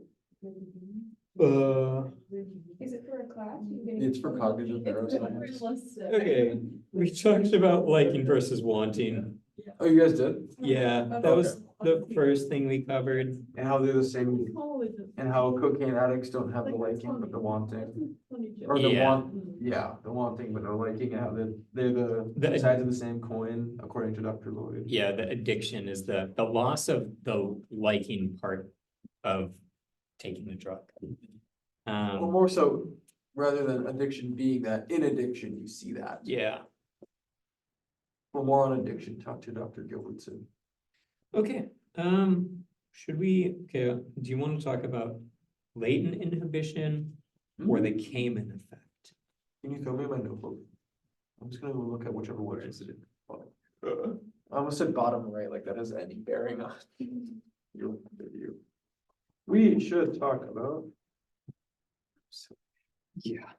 Is it for a class?
It's for cognitive neuroscience.
Realistic.
Okay, we talked about liking versus wanting.
Oh, you guys did?
Yeah, that was the first thing we covered.
And how they're the same, and how cocaine addicts don't have the liking but the wanting. Or the
Yeah.
the wanting but no liking, and how they're the
The-
two sides of the same coin, according to Dr. Lloyd.
Yeah, the addiction is the loss of the liking part of taking the drug.
Or more so, rather than addiction being that, in addiction, you see that.
Yeah,
For more on addiction, talk to Dr. Gilbertson.
okay, should we, okay, do you want to talk about latent inhibition or the Cayman effect?
Can you throw me my notebook? I'm just gonna go look at whichever one is it. I almost said bottom right, like that has any bearing on your review. We should talk about.
Yeah.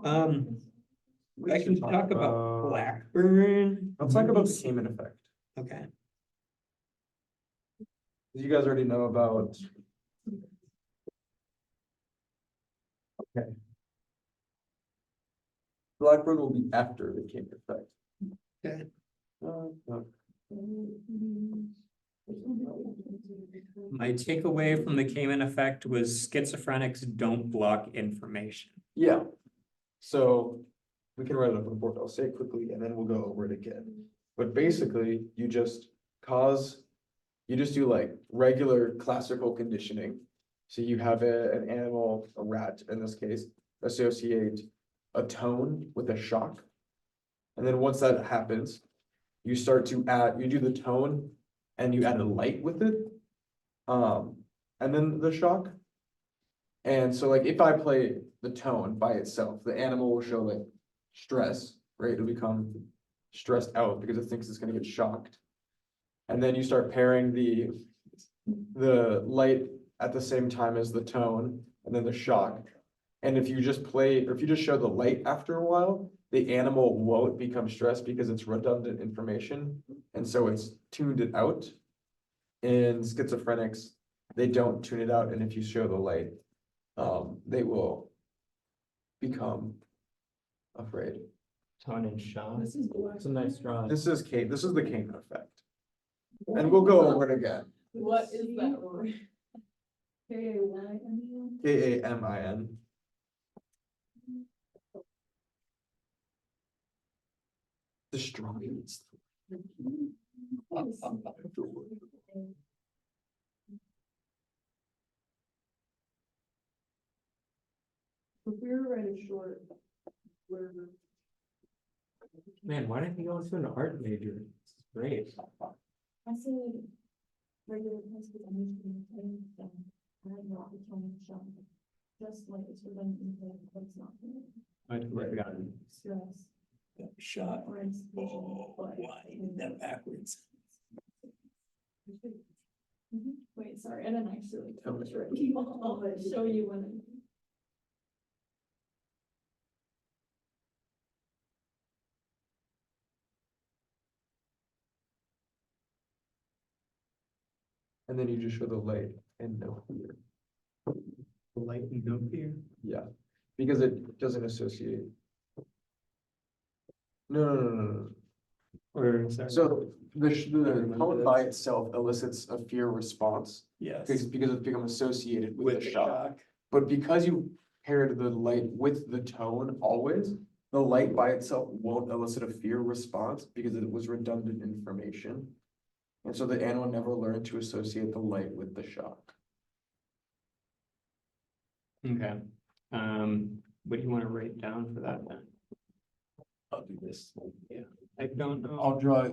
I can talk about Blackburn.
Let's talk about the Cayman effect.
Okay,
You guys already know about. Okay. Blackburn will be after the Cayman effect.
Okay. My takeaway from the Cayman effect was schizophrenics don't block information.
Yeah. So we can write it up on the board. I'll say it quickly and then we'll go over it again. But basically, you just do like regular classical conditioning. So you have an animal, a rat in this case, associate a tone with a shock. And then once that happens, you do the tone and you add a light with it. And then the shock. And so like if I play the tone by itself, the animal will show like stress, right? It'll become stressed out because it thinks it's gonna get shocked. And then you start pairing the light at the same time as the tone and then the shock. And if you just show the light after a while, the animal won't become stressed because it's redundant information. And so it's tuned it out. In schizophrenics, they don't tune it out. And if you show the light, they will become afraid.
Tone and shock.
This is
It's a nice drawing.
This is the Cayman effect. And we'll go over it again.
What is that word?
Kamin. The strongest.
If we were writing short, we're.
Man, why didn't you go into an art major? It's great.
I said regular high school English and I'm not becoming shop. Just like it's redundant, but it's not.
I forgot.
Stress
Shot.
or institution, but.
Why is that backwards?
Wait, sorry, I didn't actually tell this right. I'll show you when.
And then you just show the light and no fear.
Light and no fear.
Yeah, because it doesn't associate. No.
Or, sorry.
So the tone by itself elicits a fear response
Yes.
because it's become associated with
With
the shock. But because you paired the light with the tone always, the light by itself won't elicit a fear response because it was redundant information. And so the animal never learned to associate the light with the shock.
Okay, what do you want to write down for that then?
I'll do this.
Yeah, I don't know.
I'll try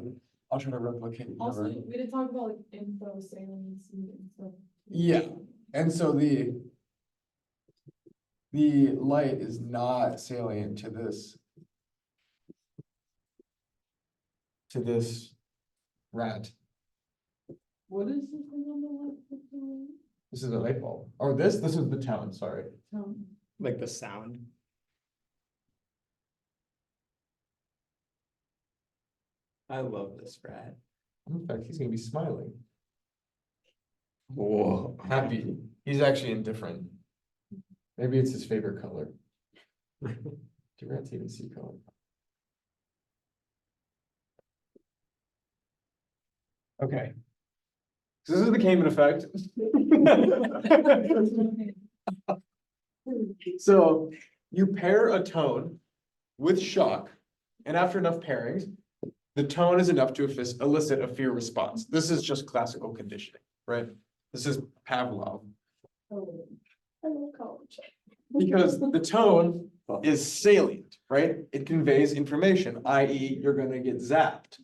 to replicate.
Also,
your-
we did talk about like info, saliency and stuff.
Yeah, and so the light is not salient to this rat.
What is this thing on the left?
This is a light bulb. Or this is the town, sorry.
Like the sound. I love this rat.
In fact, he's gonna be smiling.
Whoa.
Happy. He's actually indifferent. Maybe it's his favorite color. Do rats even see color? Okay. So this is the Cayman effect. So you pair a tone with shock, and after enough pairings, the tone is enough to elicit a fear response. This is just classical conditioning, right? This is Pavlov.
Hello, college.
Because the tone is salient, right? It conveys information, i.e. you're gonna get zapped.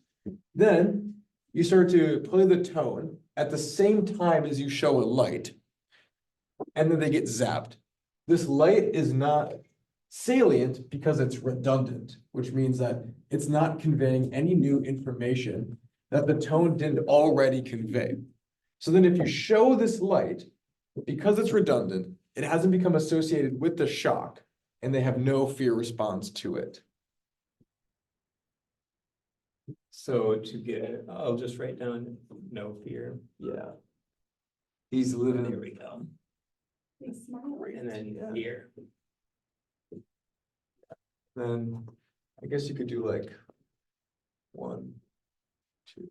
Then you start to play the tone at the same time as you show a light. And then they get zapped. This light is not salient because it's redundant, which means that it's not conveying any new information that the tone didn't already convey. So then if you show this light, because it's redundant, it hasn't become associated with the shock, and they have no fear response to it.
So to get, I'll just write down no fear,
Yeah. He's
there
living,
we go,
They smile.
and then fear.
then I guess you could do like 1, 2.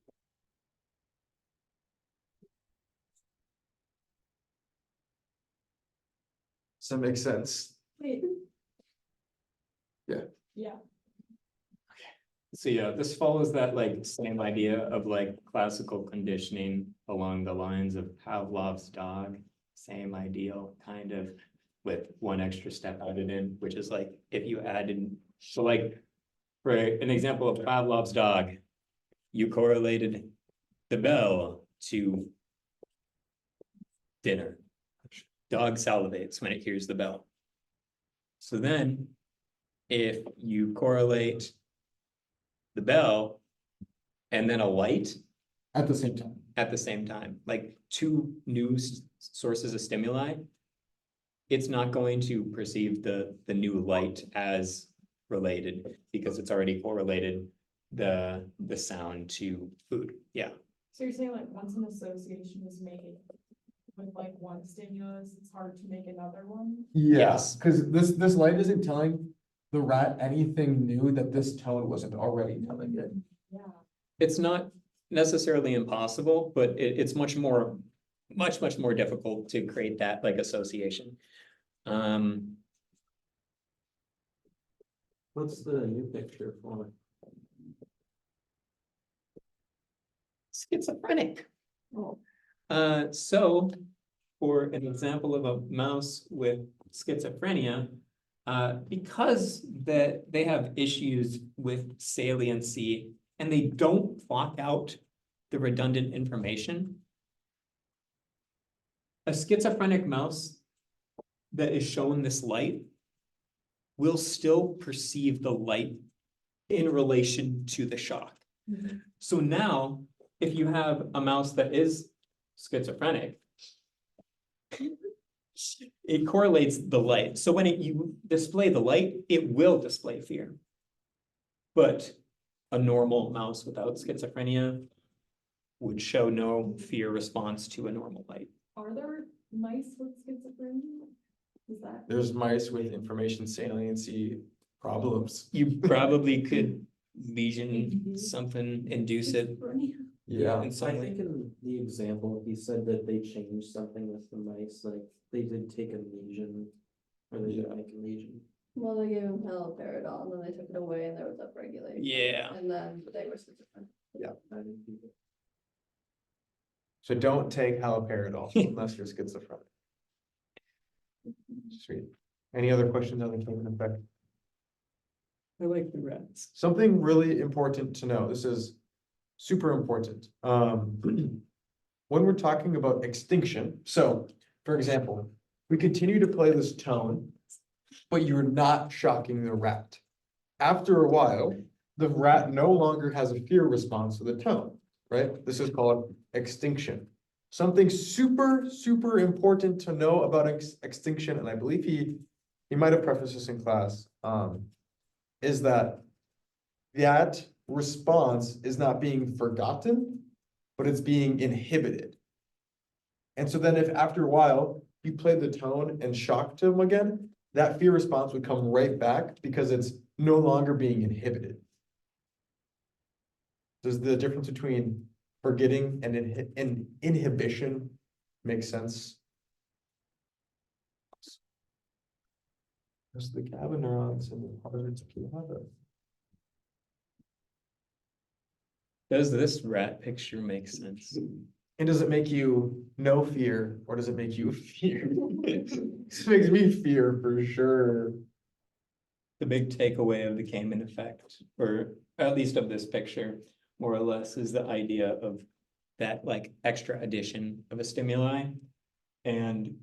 Does that make sense?
Wait.
Yeah.
Yeah.
So yeah, this follows that like same idea of like classical conditioning along the lines of Pavlov's dog. Same ideal, kind of, with one extra step added in, which is like if you added, so like for an example of Pavlov's dog, you correlated the bell to dinner. Dog salivates when it hears the bell. So then if you correlate the bell and then a light
At the same time.
at the same time, like two new sources of stimuli, it's not going to perceive the new light as related because it's already correlated the sound to food. Yeah.
So you're saying like once an association is made with like one stimulus, it's hard to make another one?
Yes, because this light isn't telling the rat anything new that this tone wasn't already telling it.
Yeah.
It's not necessarily impossible, but it's much more difficult to create that like association.
What's the new picture for?
Schizophrenic. So for an example of a mouse with schizophrenia, because that they have issues with saliency and they don't block out the redundant information. A schizophrenic mouse that is shown this light will still perceive the light in relation to the shock. So now, if you have a mouse that is schizophrenic, it correlates the light. So when you display the light, it will display fear. But a normal mouse without schizophrenia would show no fear response to a normal light.
Are there mice with schizophrenia? Is that?
There's mice with information saliency problems.
You probably could lesion something, induce it
Yeah,
in
I
some way.
think in the example, he said that they changed something with the mice, like they did take a lesion. Or they did make a lesion.
Well, they gave him haloperidol and then they took it away and there was upregulation.
Yeah.
And then they were schizophrenic.
I didn't do that.
so don't take haloperidol unless you're schizophrenic. Sweet. Any other questions on the Cayman effect?
I like the rats.
Something really important to know, this is super important. When we're talking about extinction, so, for example, we continue to play this tone, but you're not shocking the rat. After a while, the rat no longer has a fear response to the tone, right? This is called extinction. Something super, super important to know about extinction, and I believe he might have prefaced this in class, is that response is not being forgotten, but it's being inhibited. And so then if after a while you played the tone and shocked him again, that fear response would come right back because it's no longer being inhibited. Does the difference between forgetting and inhibition make sense? There's the GABA neurons and the harder to GABA.
Does this rat picture make sense?
And does it make you no fear or does it make you fear? This makes me fear for sure.
The big takeaway of the Cayman effect, or at least of this picture, more or less, is the idea of that like extra addition of a stimuli. And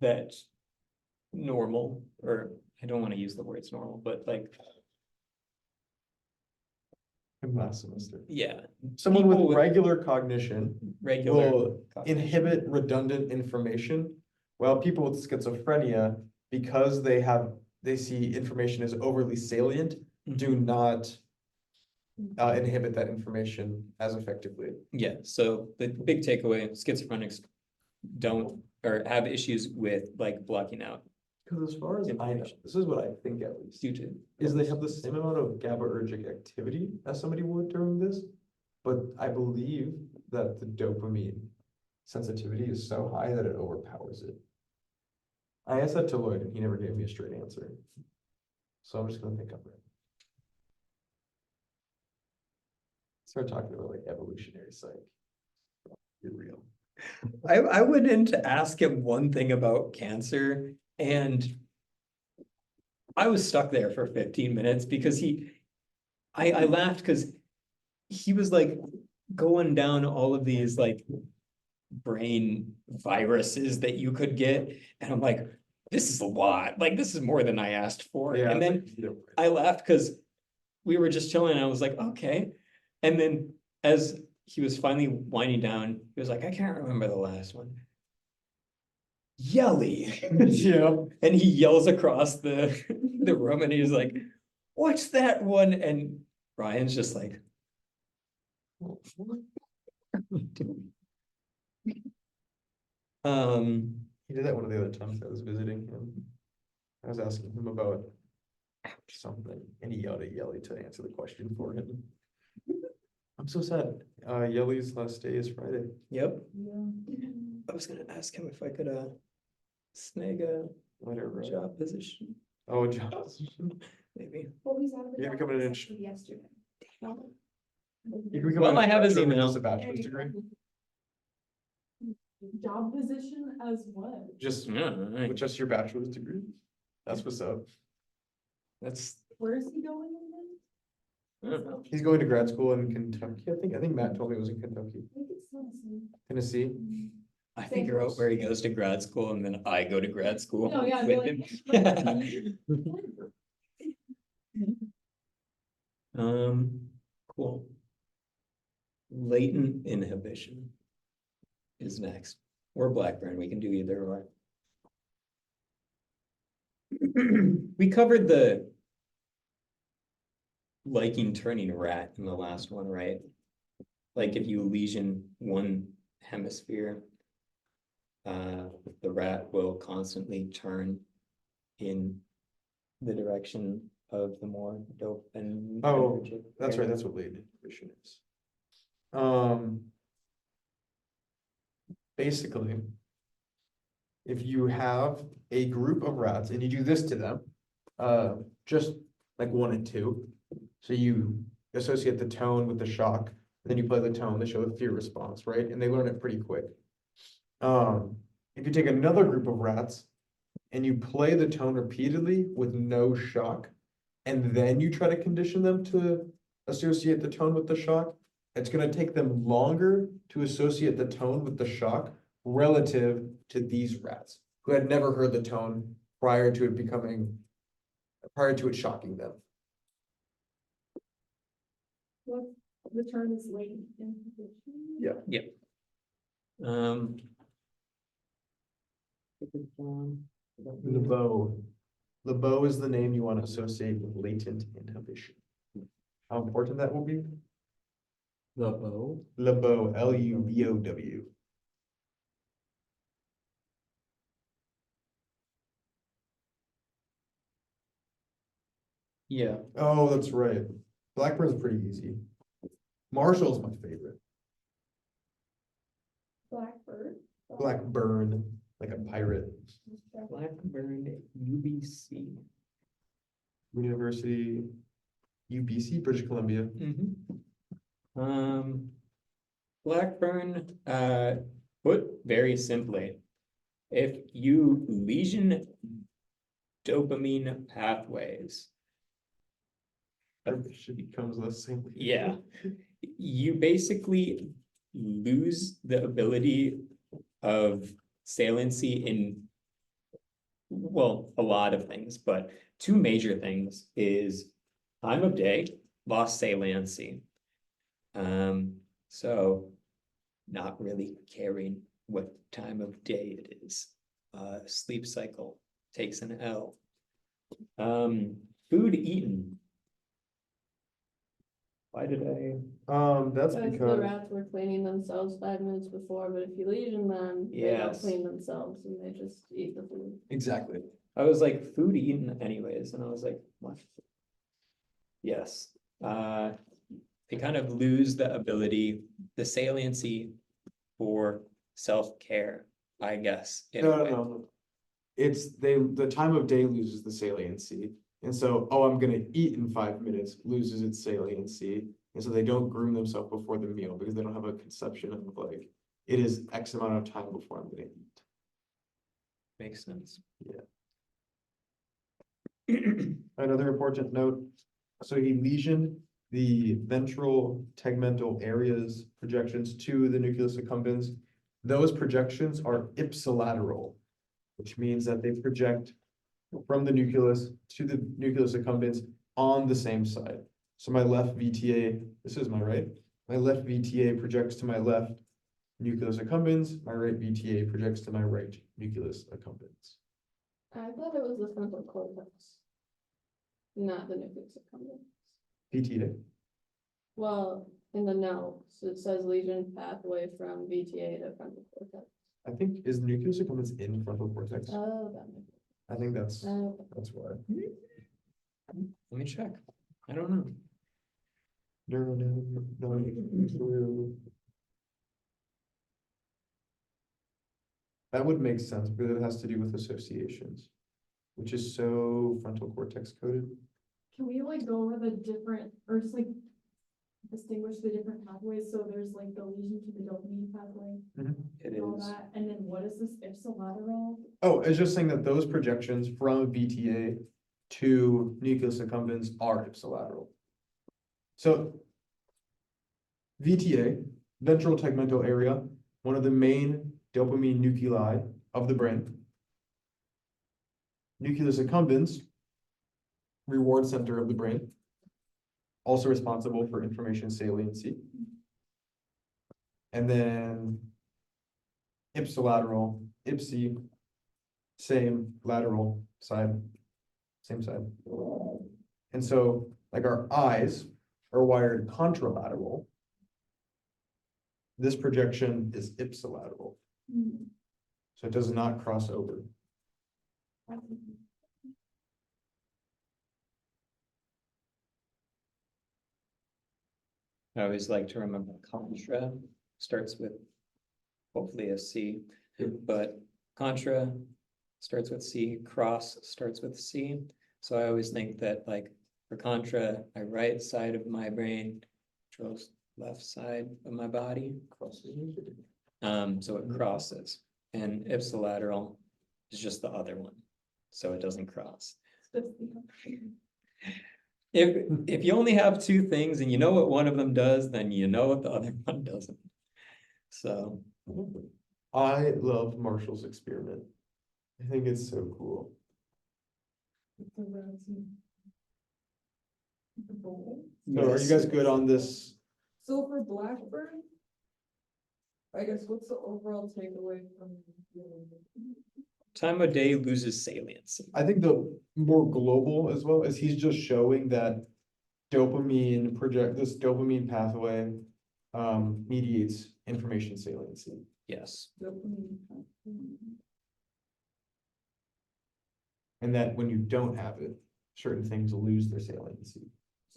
that normal, or I don't want to use the words normal, but like,
I'm not semester.
yeah,
Someone
People
with
with-
regular cognition
regular.
will inhibit redundant information, while people with schizophrenia, because they see information as overly salient, do not inhibit that information as effectively.
Yeah, so the big takeaway, schizophrenics don't, or have issues with like blocking out
Because as far as I know, this is what I think at least,
due to.
is they have the same amount of GABAergic activity as somebody would during this. But I believe that the dopamine sensitivity is so high that it overpowers it. I asked that to Lloyd and he never gave me a straight answer. So I'm just gonna think of it. Start talking about like evolutionary psych. Be real.
I went in to ask him one thing about cancer and I was stuck there for 15 minutes because I laughed because he was like going down all of these like brain viruses that you could get. And I'm like, this is a lot, like this is more than I asked for.
Yeah,
And then I laughed because we were just chilling and I was like, okay. And then as he was finally winding down, he was like, I can't remember the last one. Yelly.
Yeah.
And he yells across the room and he's like, what's that one? And Ryan's just like, what are we doing?
He did that one of the other times I was visiting him. I was asking him about something and he yelled at Yelly to answer the question for him. I'm so sad. Yelly's last day is Friday.
Yep. I was gonna ask him if I could snag a
Whatever.
job position,
Oh, job.
maybe.
You're becoming an
Yesterday.
You can become
Well,
an
I have his
instructor with
email.
just a bachelor's degree.
job position as what?
Just,
Yeah,
with just your bachelor's degree. That's what's up.
that's,
Where is he going again?
He's going to grad school in Kentucky. I think Matt told me it was in Kentucky,
I think it's Tennessee.
Tennessee.
I figure out where he goes to grad school and then I go to grad school
No, yeah, I'd be
with
like,
him. Cool. Latent inhibition is next, or Blackburn, we can do either or. We covered the liking turning rat in the last one, right? Like if you lesion one hemisphere, the rat will constantly turn in the direction of the more dope and.
Oh, That's right, that's what latent inhibition is. Basically, if you have a group of rats and you do this to them, just like 1 and 2. So you associate the tone with the shock, and then you play the tone, they show a fear response, right? And they learn it pretty quick. If you take another group of rats and you play the tone repeatedly with no shock, and then you try to condition them to associate the tone with the shock, it's gonna take them longer to associate the tone with the shock relative to these rats who had never heard the tone prior to it shocking them.
what, the term is latent inhibition?
Yeah. LeBeau. LeBeau is the name you want to associate with latent inhibition. How important that will be?
The bow.
LeBeau, L-U-B-O-W.
Yeah,
Oh, that's right. Blackburn's pretty easy. Marshall's my favorite.
Blackbird.
Blackburn, like a pirate.
Blackburn, UBC.
University, UBC, British Columbia.
Blackburn, put very simply, if you lesion dopamine pathways,
She becomes less simple.
yeah, you basically lose the ability of saliency in, well, a lot of things, but 2 major things is time of day, lost saliency. So not really caring what time of day it is. Sleep cycle takes an L. Food eaten. Why did I?
That's
Because the
because,
rats were cleaning themselves 5 minutes before, but if you lesion them, they don't
Yes.
clean themselves and they just eat the food.
exactly.
I was like, food eaten anyways, and I was like, what? Yes, they kind of lose the ability, the saliency for self-care, I guess. in a way.
No. It's the time of day loses the saliency. And so, oh, I'm gonna eat in 5 minutes loses its saliency. And so they don't groom themselves before the meal because they don't have a conception of like, it is X amount of time before I'm gonna eat.
Makes sense.
Another important note, so he lesioned the ventral tegmental areas projections to the nucleus accumbens. Those projections are ipsilateral, which means that they project from the nucleus to the nucleus accumbens on the same side. So my left VTA, this is my right, my left VTA projects to my left nucleus accumbens, my right VTA projects to my right nucleus accumbens.
I thought it was the frontal cortex, not the nucleus accumbens.
VTA,
Well, in the notes, it says lesion pathway from VTA to frontal cortex.
I think, is nucleus accumbens in frontal cortex?
Oh, that makes
I think that's
sense.
why.
Let me check. I don't know.
That would make sense because it has to do with associations, which is so frontal cortex coded.
Can we like go over the different, or just like distinguish the different pathways? So there's like the lesion to the dopamine pathway
It
and all
is.
that, and then what is this ipsilateral?
Oh, it's just saying that those projections from VTA to nucleus accumbens are ipsilateral. So VTA, ventral tegmental area, one of the main dopamine nuclei of the brain. Nucleus accumbens, reward center of the brain, also responsible for information saliency. And then ipsilateral, ipsi, same lateral side, same side. And so, like our eyes are wired contralateral. This projection is ipsilateral, so it does not cross over.
I always like to remember contra starts with hopefully a C, but contra starts with C, cross starts with C. So I always think that like for contra, my right side of my brain controls left side of my body. So it crosses, and ipsilateral is just the other one, so it doesn't cross. If you only have two things and you know what one of them does, then you know what the other one doesn't. So
I love Marshall's experiment. I think it's so cool.
The roads and the bowl.
So are you guys good on this?
So for Blackburn, I guess what's the overall takeaway from?
time of day loses salience.
I think the more global as well is he's just showing that this dopamine pathway mediates information saliency.
Yes.
And that when you don't have it, certain things lose their saliency.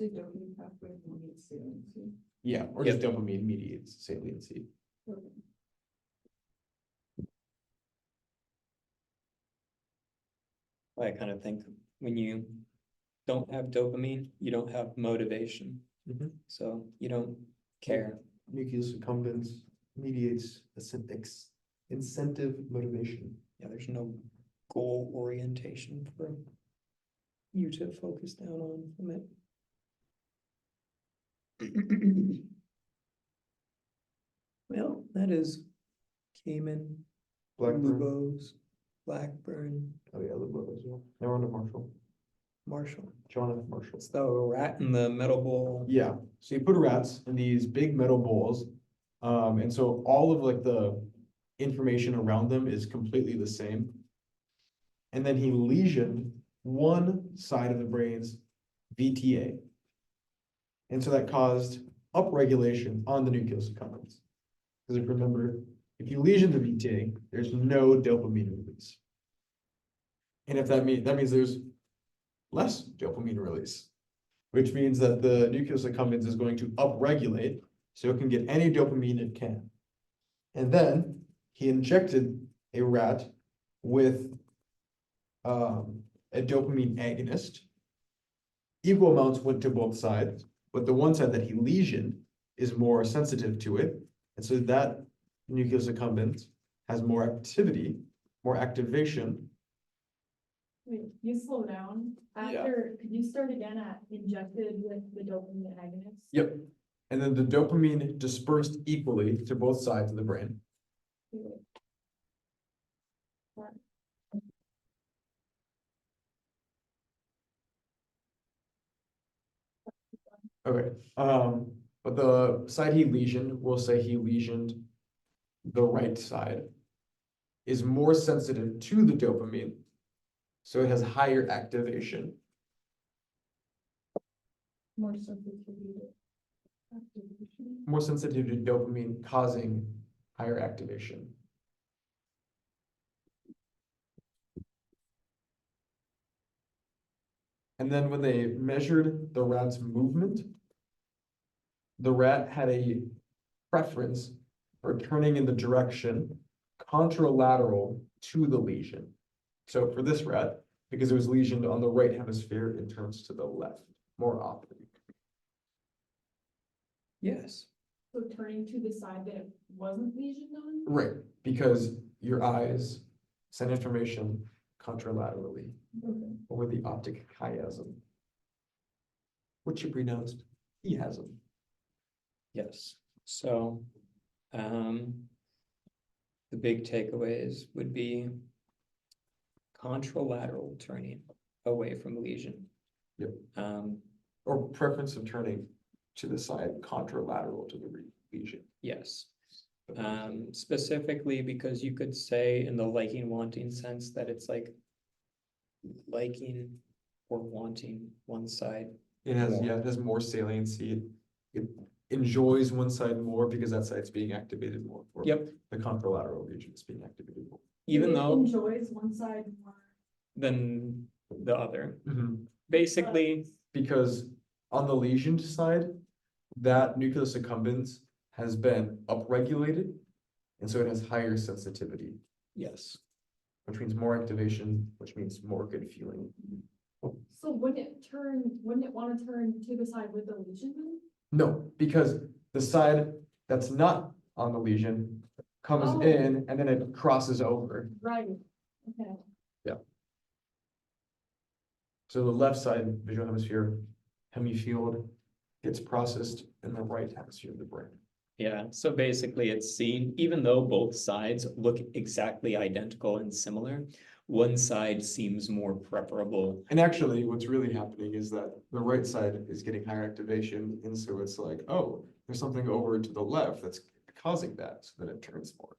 Say dopamine pathway mediates saliency.
Yeah, or just dopamine mediates saliency.
I kind of think when you don't have dopamine, you don't have motivation.
Mhm.
So you don't care.
Nucleus accumbens mediates incentive motivation.
Yeah, there's no goal orientation for you to focus down on from it. Well, that is Cayman,
Blackburn.
Lubos, Blackburn,
Oh yeah, Lubbock as well. Now we're on to Marshall.
Marshall.
John F. Marshall.
It's the rat in the metal bowl.
Yeah, so you put rats in these big metal bowls. And so all of like the information around them is completely the same. And then he lesioned one side of the brain's VTA. And so that caused upregulation on the nucleus accumbens. Because if you remember, if you lesion the VTA, there's no dopamine release. And if that means there's less dopamine release, which means that the nucleus accumbens is going to upregulate so it can get any dopamine it can. And then he injected a rat with a dopamine agonist. Equal amounts went to both sides, but the one side that he lesioned is more sensitive to it. And so that nucleus accumbens has more activity, more activation.
Wait, you slow down. After, could you start again at injected with the dopamine agonist?
Yep. And then the dopamine dispersed equally to both sides of the brain. Okay, but the side he lesioned, we'll say he lesioned the right side, is more sensitive to the dopamine, so it has higher activation.
More sensitivity to activation.
More sensitive to dopamine causing higher activation. And then when they measured the rat's movement, the rat had a preference for turning in the direction contralateral to the lesion. So for this rat, because it was lesioned on the right hemisphere, it turns to the left more often.
Yes.
So turning to the side that it wasn't lesioned on?
Right, because your eyes send information contralaterally over the optic chiasm, which you pronounced chiasm.
Yes, so, the big takeaways would be contralateral turning away from lesion.
Yep.
Um,
Or preference of turning to the side contralateral to the lesion.
yes, specifically because you could say in the liking wanting sense that it's like liking or wanting one side.
It has,
More.
yeah, it has more saliency. It enjoys one side more because that side's being activated more. Or
Yep,
the contralateral region is being activated more.
even
It
though
enjoys one side more.
than the other,
Mhm.
basically,
Because on the lesion side, that nucleus accumbens has been upregulated. And so it has higher sensitivity,
yes.
which means more activation, which means more good feeling.
So wouldn't it wanna turn to the side with the lesion then?
No, because the side that's not on the lesion comes
Oh.
in and then it crosses over.
Right, okay.
So the left side visual hemisphere, hemifield, gets processed in the right hemisphere of the brain.
Yeah, so basically it's seen, even though both sides look exactly identical and similar, one side seems more preferable.
And actually, what's really happening is that the right side is getting higher activation, and so it's like, oh, there's something over to the left that's causing that, so then it turns more.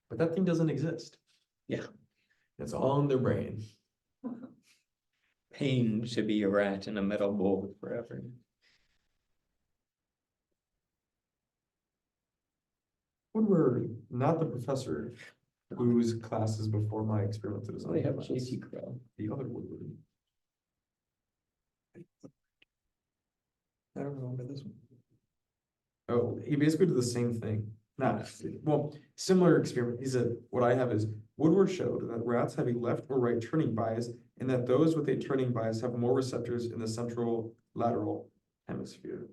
But that thing doesn't exist.
Yeah.
It's all in their brain.
Pain should be a rat in a metal bowl forever.
Woodward, not the professor whose classes before my experimental
So
design
they have
class,
JT Crow.
the other Woodward.
I don't remember this one.
Oh, he basically did the same thing. Not, well, similar experiment. He said, what I have is Woodward showed that rats have a left or right turning bias and that those with a turning bias have more receptors in the central lateral hemisphere.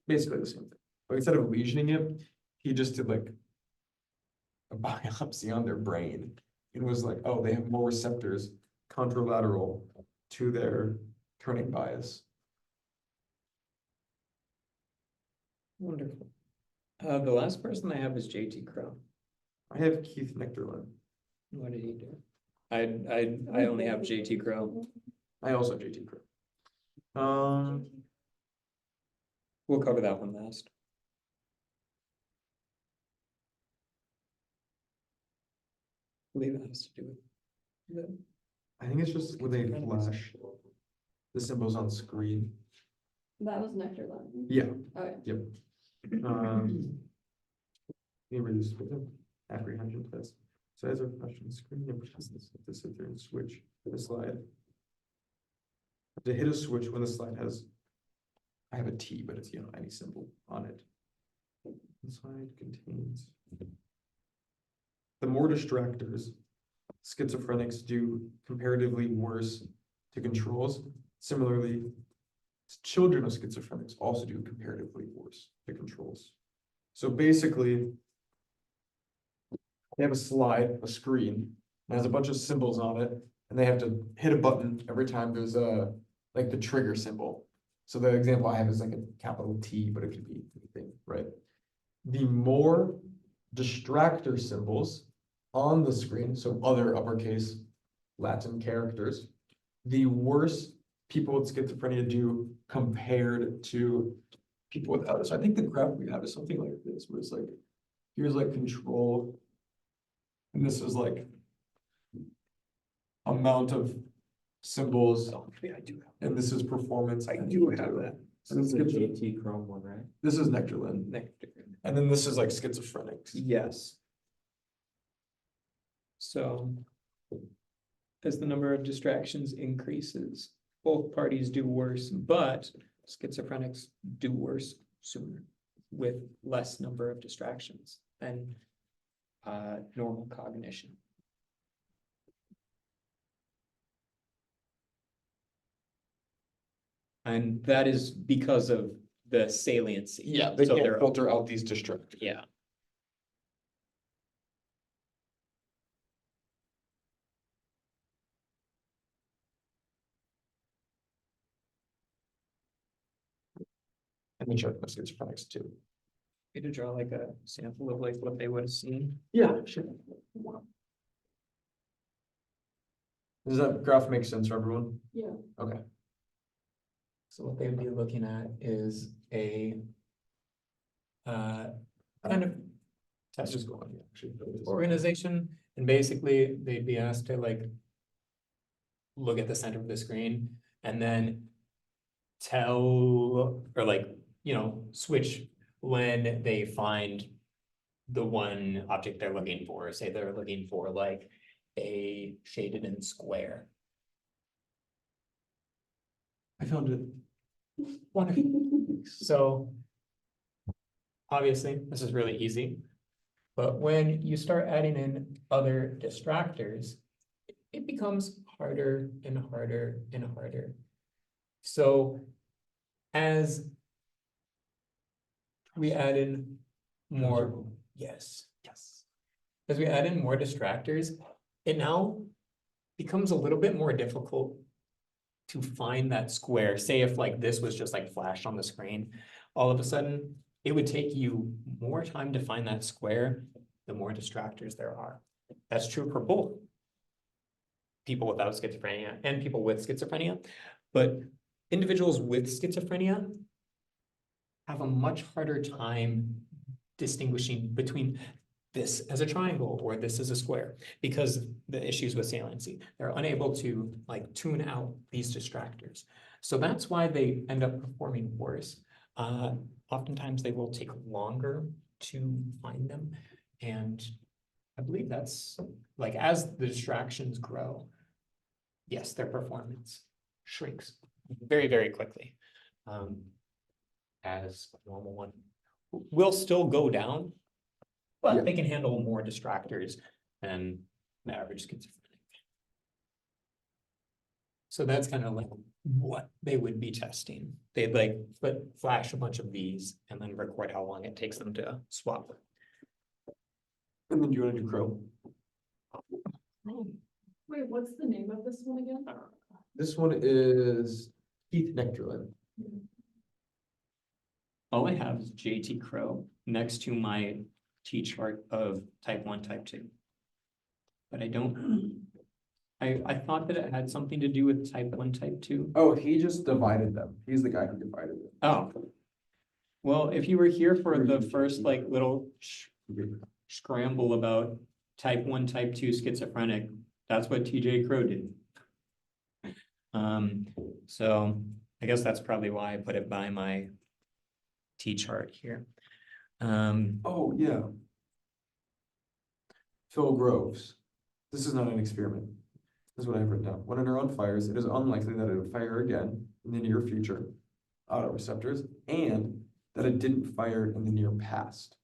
Basically the same thing. But instead of lesioning it, he just did like a biopsy on their brain and was like, oh, they have more receptors contralateral to their turning bias.
Wonderful. The last person I have is JT Crow.
I have Keith Nectarlin.
What did he do? I only have JT Crow.
I also have JT Crow.
We'll cover that one last. I believe it has to do with
I think it's just when they flash the symbols on screen.
That was Nectarland.
Yeah,
Okay.
yep. Let me read this with them. Apprehension test. Size of flash on screen and presence. Have to sit there and switch the slide. Have to hit a switch when the slide has. I have a T, but it's, any symbol on it. The slide contains. The more distractors schizophrenics do comparatively worse to controls. Similarly, children of schizophrenics also do comparatively worse to controls. So basically, they have a slide, a screen, and has a bunch of symbols on it, and they have to hit a button every time there's like the trigger symbol. So the example I have is like a capital T, but it could be anything, right? The more distractor symbols on the screen, so other uppercase Latin characters, the worse people with schizophrenia do compared to people without it. So I think the graph we have is something like this, where it's like, here's like control. And this is like amount of symbols,
yeah, I do have.
and this is performance.
I do have that.
So this is the JT Chrome one, right?
This is Nectarlin,
Nectar.
and then this is like schizophrenics.
Yes. So as the number of distractions increases, both parties do worse, but schizophrenics do worse sooner with less number of distractions than normal cognition. And that is because of the saliency.
Yeah, they
So
can't
they're,
filter out these distractors.
yeah.
And we check the schizophrenics too.
To draw like a sample of like what they would have seen.
Yeah, sure. Does that graph make sense for everyone?
Yeah.
Okay.
So what they would be looking at is a kind of
Let's
test
just go on, yeah, actually.
organization, and basically they'd be asked to like look at the center of the screen and then tell, or like, you know, switch when they find the one object they're looking for. Say they're looking for like a shaded in square.
I found it.
So obviously, this is really easy. But when you start adding in other distractors, it becomes harder and harder and harder. So as we add in more, yes. As we add in more distractors, it now becomes a little bit more difficult to find that square. Say if like this was just like flashed on the screen, all of a sudden, it would take you more time to find that square, the more distractors there are. That's true for both people without schizophrenia and people with schizophrenia. But individuals with schizophrenia have a much harder time distinguishing between this as a triangle or this as a square because of the issues with saliency. They're unable to like tune out these distractors. So that's why they end up performing worse. Oftentimes they will take longer to find them. And I believe that's like, as the distractions grow, yes, their performance shrinks very, very quickly. As a normal one will still go down, but
Yeah.
they can handle more distractors than the average schizophrenic. So that's kind of like what they would be testing. They'd like flash a bunch of these and then record how long it takes them to swap.
And then do you want to do Crow?
Wait, what's the name of this one again?
This one is Keith Nectarlin.
All I have is JT Crow next to my T chart of type 1, type 2. But I don't, I thought that it had something to do with type 1, type 2.
Oh, he just divided them. He's the guy who divided them.
Oh. Well, if you were here for the first like little scramble about type 1, type 2 schizophrenic, that's what TJ Crow did. So I guess that's probably why I put it by my T chart here.
Oh, yeah. Phil Groves. This is not an experiment. This is what I've written down. When a neuron fires, it is unlikely that it would fire again in the near future, autoreceptors, and that it didn't fire in the near past.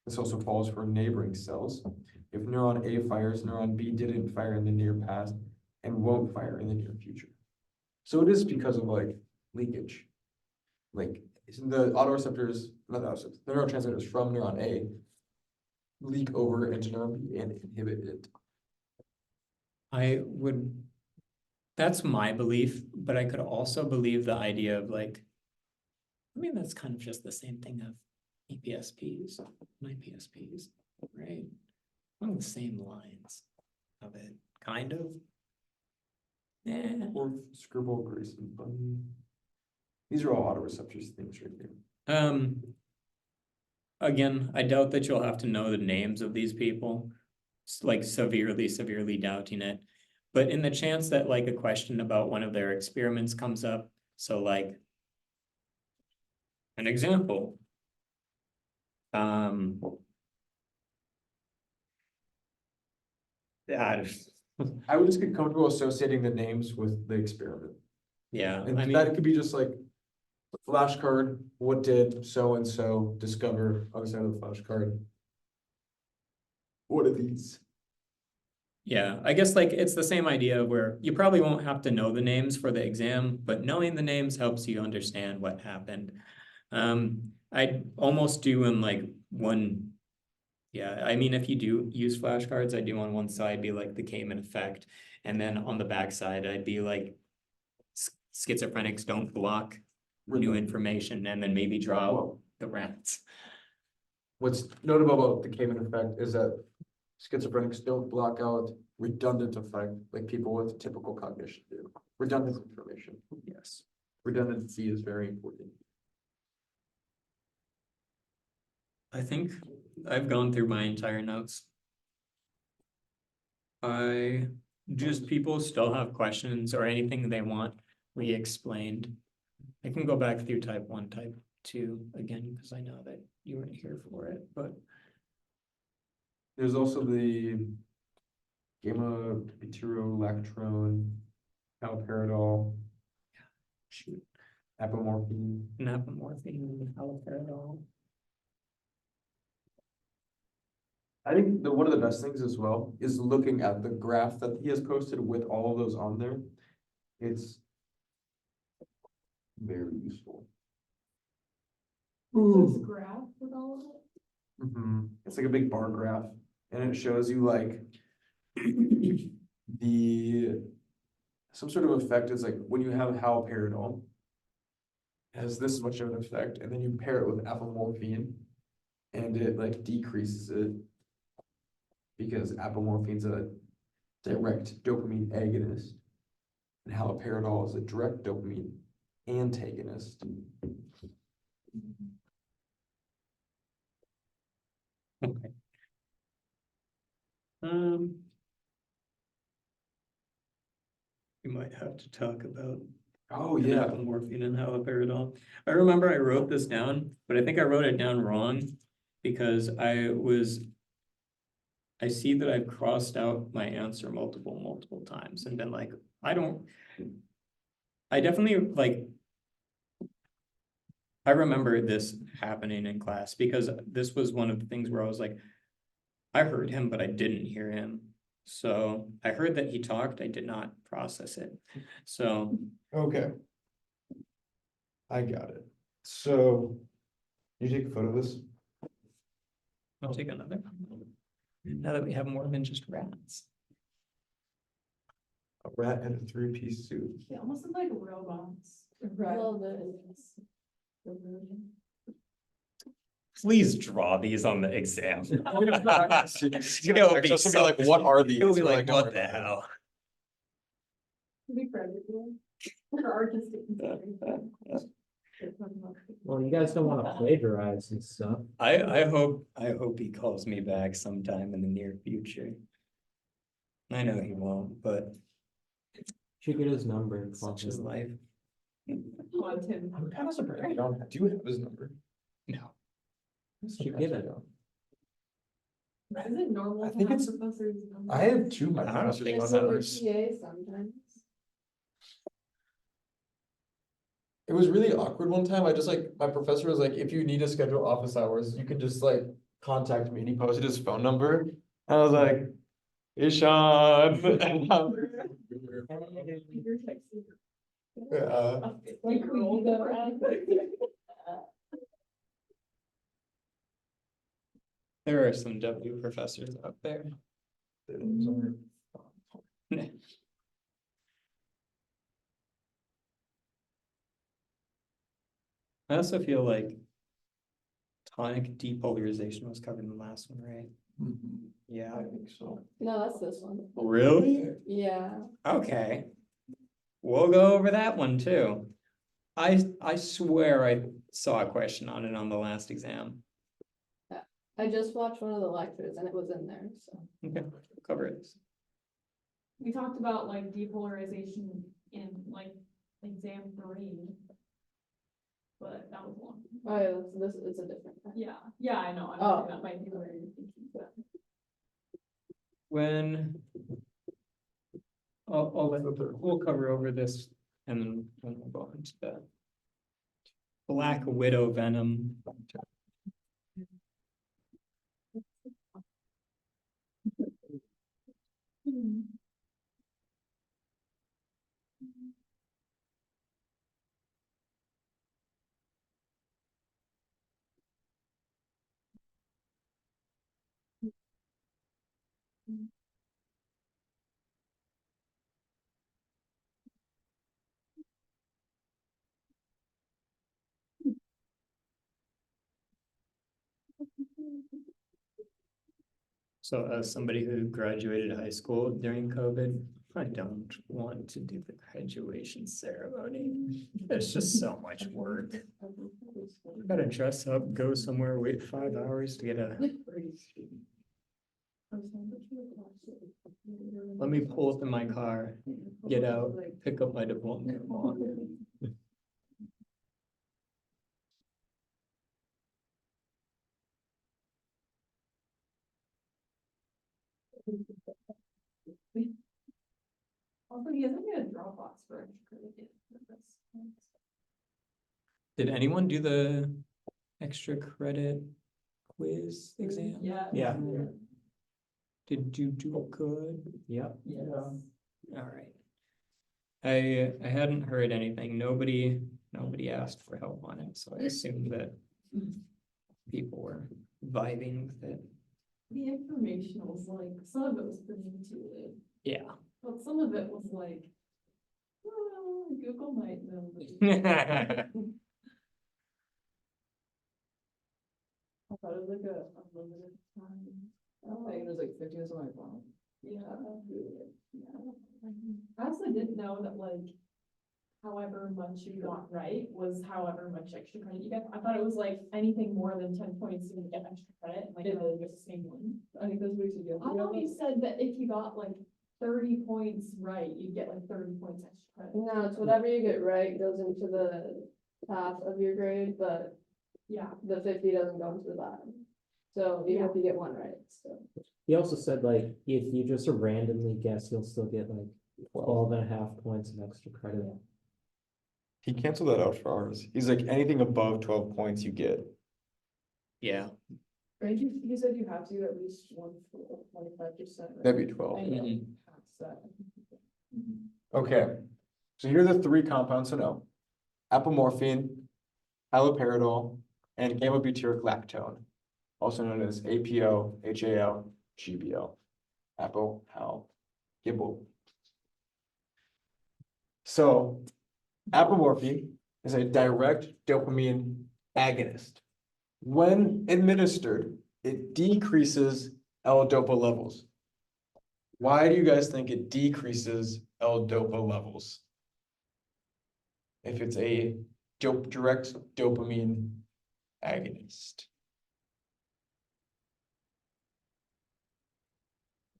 This also follows for neighboring cells. If neuron A fires, neuron B didn't fire in the near past and won't fire in the near future. So it is because of like leakage. Like the autoreceptors, not the autoreceptors, the neurotransmitters from neuron A leak over into neuron B and inhibit it.
I would, that's my belief, but I could also believe the idea of like, I mean, that's kind of just the same thing of EPSPs, IPSPs, right? Along the same lines of it, kind of. Yeah.
Or scribble, Grayson, Bunny. These are all autoreceptors things right here.
Again, I doubt that you'll have to know the names of these people. It's like severely doubting it. But in the chance that like a question about one of their experiments comes up, so like an example. Yeah,
I would just get comfortable associating the names with the experiment.
yeah,
And
I mean,
that could be just like flashcard, what did so-and-so discover on the side of the flashcard? What are these?
Yeah, I guess like it's the same idea where you probably won't have to know the names for the exam, but knowing the names helps you understand what happened. I'd almost do in like one. Yeah, I mean, if you do use flashcards, I do on one side be like the Cayman effect, and then on the back side, I'd be like schizophrenics don't block new information, and then maybe draw the rats.
What's notable about the Cayman effect is that schizophrenics don't block out redundant effect like people with typical cognition do. Redundant information. Yes. Redundancy is very important.
I think I've gone through my entire notes. Just people still have questions or anything they want re-explained. I can go back through type 1, type 2 again, because I know that you weren't here for it, but
There's also the gamma butyroelectron, haloperidol,
shoot,
apomorphine.
napomorphine, haloperidol.
I think one of the best things as well is looking at the graph that he has posted with all of those on there. It's very useful.
There's a graph with all of it.
It's like a big bar graph, and it shows you like some sort of effect is like when you have haloperidol has this much of an effect, and then you pair it with apomorphine, and it like decreases it because apomorphine's a direct dopamine agonist, and haloperidol is a direct dopamine antagonist.
Okay. We might have to talk about
Oh, yeah.
napomorphine and haloperidol. I remember I wrote this down, but I think I wrote it down wrong because I see that I've crossed out my answer multiple times and been like, I definitely like. I remember this happening in class because this was one of the things where I was like, I heard him, but I didn't hear him. So I heard that he talked, I did not process it. So
Okay. I got it. So, you take a photo of this?
I'll take another. Now that we have more than just rats.
A rat and a three-piece suit.
They almost look like robots.
A little bit.
Please draw these on the exam.
She's gonna
It'll be
text us and be like, what are these?
It'll be
We're
like,
"Don't
what
worry
the
about it."
hell?
Be credited for artistic consideration.
Well, you guys don't wanna plagiarize and stuff.
I hope he calls me back sometime in the near future. I know he won't, but
Should get his number and call
such is
him.
life.
Haunt him.
I'm kind of surprised I don't, do you have his number?
No.
Should get it.
Is it normal
I
to
think
have
it's-
professors?
I have two of my
I don't
professors
think
on
so.
numbers.
PA sometimes.
It was really awkward one time. I just like, my professor was like, if you need to schedule office hours, you can just like contact me. And he posted his phone number. And I was like, hey, Sean.
You're texting.
Yeah.
Like we all go around.
There are some W professors out there. I also feel like tonic depolarization was covered in the last one, right? Yeah.
I think so.
No, that's this one.
Really?
Yeah.
Okay. We'll go over that one too. I swear I saw a question on it on the last exam.
I just watched one of the lectures and it was in there, so.
Okay, cover it.
We talked about like depolarization in like exam 3. But that was long.
Oh, yeah, this is a different kind.
Yeah, I know.
Oh.
That might be where you're thinking, but.
When we'll cover over this and then we'll go into the black widow venom. So as somebody who graduated high school during COVID, I don't want to do the graduation ceremony. It's just so much work. Gotta dress up, go somewhere, wait 5 hours to get a. Let me pull up in my car, get out, pick up my diploma, come on.
Also, he hasn't got a Dropbox for extra credit yet.
Did anyone do the extra credit quiz exam?
Yeah.
Yeah. Did you do good?
Yep.
Yes.
All right. I hadn't heard anything. Nobody asked for help on it, so I assumed that people were vibing with it.
The information was like, some of it was pretty intuitive,
Yeah.
but some of it was like, oh, Google might know.
I thought it was like a unlimited time. I think it was like 15 or something like that.
Yeah. I also didn't know that like, however much you got right was however much extra credit you get. I thought it was like anything more than 10 points, you would get extra credit, like, no, you get the same one.
I think that's what you get.
I thought you said that if you got like 30 points right, you'd get like 30 points extra credit.
No, it's whatever you get right goes into the top of your grade, but
Yeah.
the 50 doesn't go into the bottom. So even if you get one right, so.
He also said like, if you just randomly guess, you'll still get like 12.5 points of extra credit.
He canceled that out for ours. He's like, anything above 12 points you get.
Yeah.
Right, he said you have to at least 25%.
That'd be 12.
Mhm.
Okay, so here are the 3 compounds to know. Apomorphine, haloperidol, and gamma-butyric lactone, also known as APO, HAL, GBL. Apo, hal, gibble. So apomorphine is a direct dopamine agonist. When administered, it decreases L-DOPA levels. Why do you guys think it decreases L-DOPA levels? If it's a direct dopamine agonist.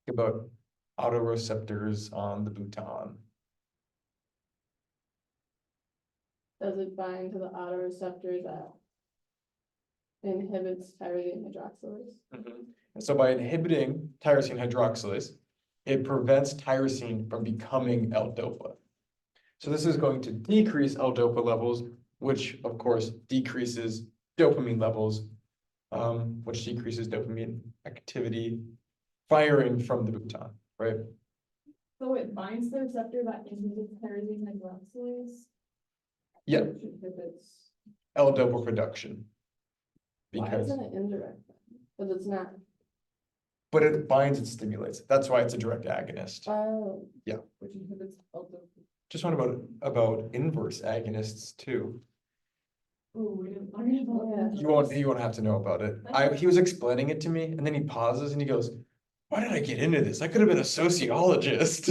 Think about autoreceptors on the bouton.
Does it bind to the autoreceptor that inhibits tyrosine hydroxylase?
And so by inhibiting tyrosine hydroxylase, it prevents tyrosine from becoming L-DOPA. So this is going to decrease L-DOPA levels, which of course decreases dopamine levels, which decreases dopamine activity firing from the bouton, right?
So it binds the receptor that inhibits tyrosine hydroxylase.
Yeah,
Which inhibits.
L-DOPA production.
Why
Because,
isn't it indirect? Because it's not.
but it binds and stimulates. That's why it's a direct agonist.
Oh.
Which inhibits L-DOPA.
Just one about inverse agonists too.
Oh, we didn't learn about
Yeah.
that.
You won't have to know about it. He was explaining it to me and then he pauses and he goes, why did I get into this? I could have been a sociologist.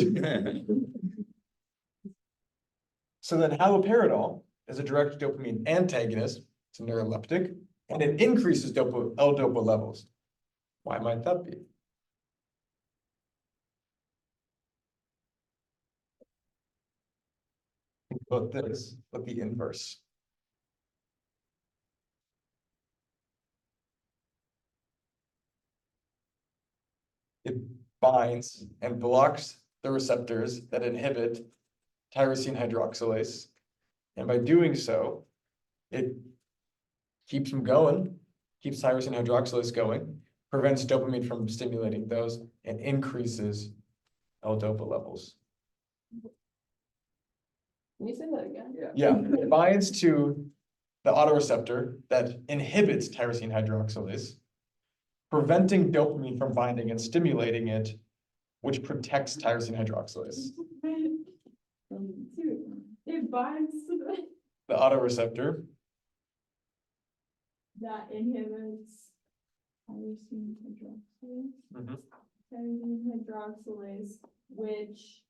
So then haloperidol is a direct dopamine antagonist. It's a neuroleptic and it increases L-DOPA levels. Why might that be? Think about this, but the inverse. It binds and blocks the receptors that inhibit tyrosine hydroxylase. And by doing so, it keeps them going, keeps tyrosine hydroxylase going, prevents dopamine from stimulating those, and increases L-DOPA levels.
Can you say that again?
Yeah, it binds to the autoreceptor that inhibits tyrosine hydroxylase, preventing dopamine from binding and stimulating it, which protects tyrosine hydroxylase.
It binds to
The autoreceptor
that inhibits tyrosine hydroxylase.
Mhm.
Tyrosine hydroxylase, which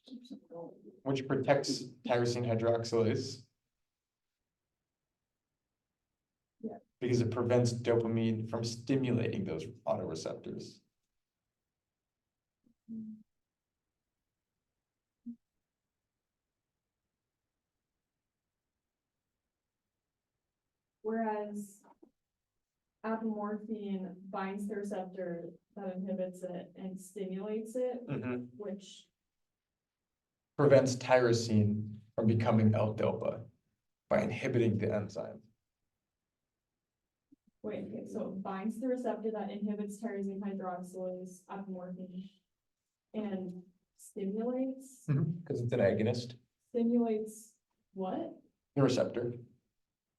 keeps it going.
which protects tyrosine hydroxylase.
Yeah.
Because it prevents dopamine from stimulating those autoreceptors.
Whereas apomorphine binds the receptor that inhibits it and stimulates it, which,
Prevents tyrosine from becoming L-DOPA by inhibiting the enzyme.
wait, okay, so it binds the receptor that inhibits tyrosine hydroxylase, apomorphine, and stimulates,
Because it's an agonist,
stimulates what?
the receptor,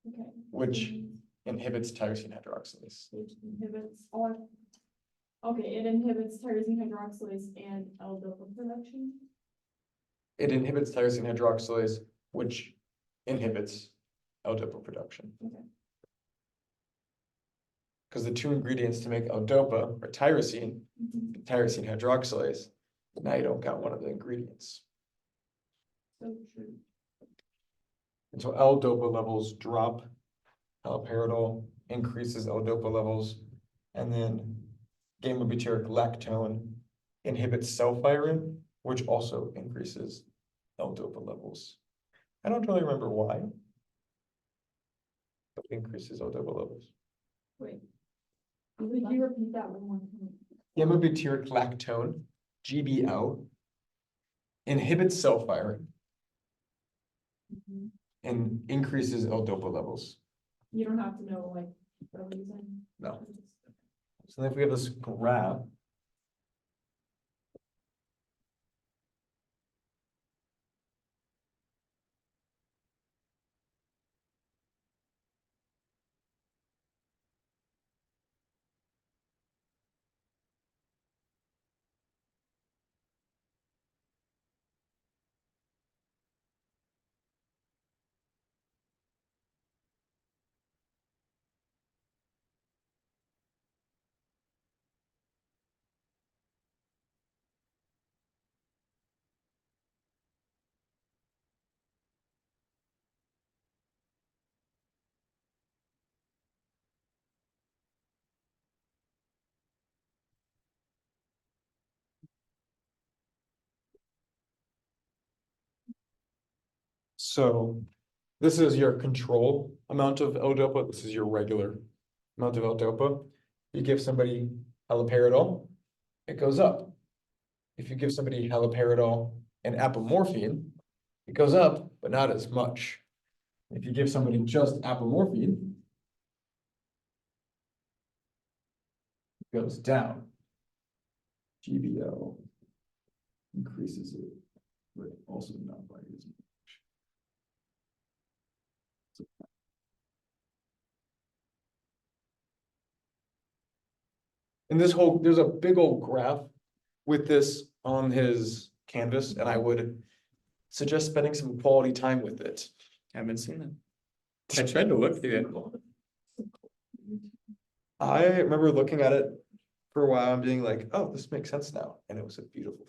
Okay.
which inhibits tyrosine hydroxylase.
Which inhibits, okay, it inhibits tyrosine hydroxylase and L-DOPA production.
It inhibits tyrosine hydroxylase, which inhibits L-DOPA production.
Okay.
Because the two ingredients to make L-DOPA are tyrosine, and tyrosine hydroxylase. But now you don't got one of the ingredients.
So true.
And so L-DOPA levels drop, haloperidol increases L-DOPA levels, and then gamma-butyric lactone inhibits cell firing, which also increases L-DOPA levels. I don't really remember why. But it increases L-DOPA levels.
Wait. Could you repeat that one more time?
Gamma-butyric lactone, GBL, inhibits cell firing and increases L-DOPA levels.
You don't have to know like the reason.
No. So then if we have this graph. So this is your control amount of L-DOPA. This is your regular amount of L-DOPA. You give somebody haloperidol, it goes up. If you give somebody haloperidol and apomorphine, it goes up, but not as much. If you give somebody just apomorphine, it goes down. GBL increases it, but also not by as much. And this whole, there's a big old graph with this on his canvas, and I would suggest spending some quality time with it.
Haven't seen it. I tried to look through it.
I remember looking at it for a while and being like, oh, this makes sense now, and it was a beautiful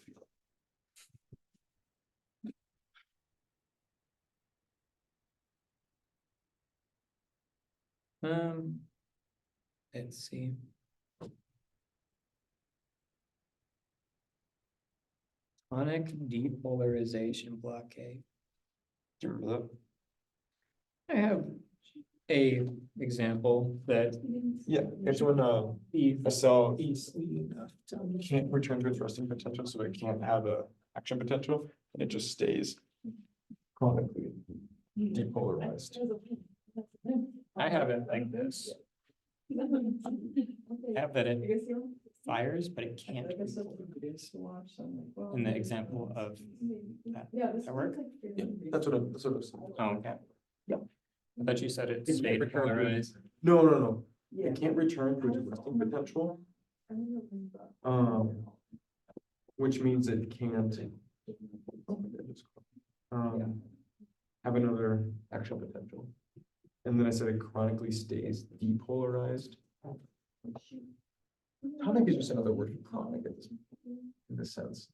feeling.
Let's see. Tonic depolarization blockade.
Do you remember that?
I have a example that
Yeah, it's when
the
a cell
easily enough to
can't return to its resting potential, so it can't have a action potential, and it just stays chronically depolarized.
I have it like this. I have that in fires, but it can't.
Like I said, videos to watch, so I'm like, well,
In the example of that.
Yeah, this
that work?
one's like
Yeah,
fairly
that's what I'm saying.
Oh, okay.
Yeah.
I thought you said it
It's
stayed
return-
polarized.
No.
Yeah.
It can't return for its resting potential,
I don't know about-
which means it can't. Have another action potential. And then I said it chronically stays depolarized. Tonic is just another word for chronic in this sense.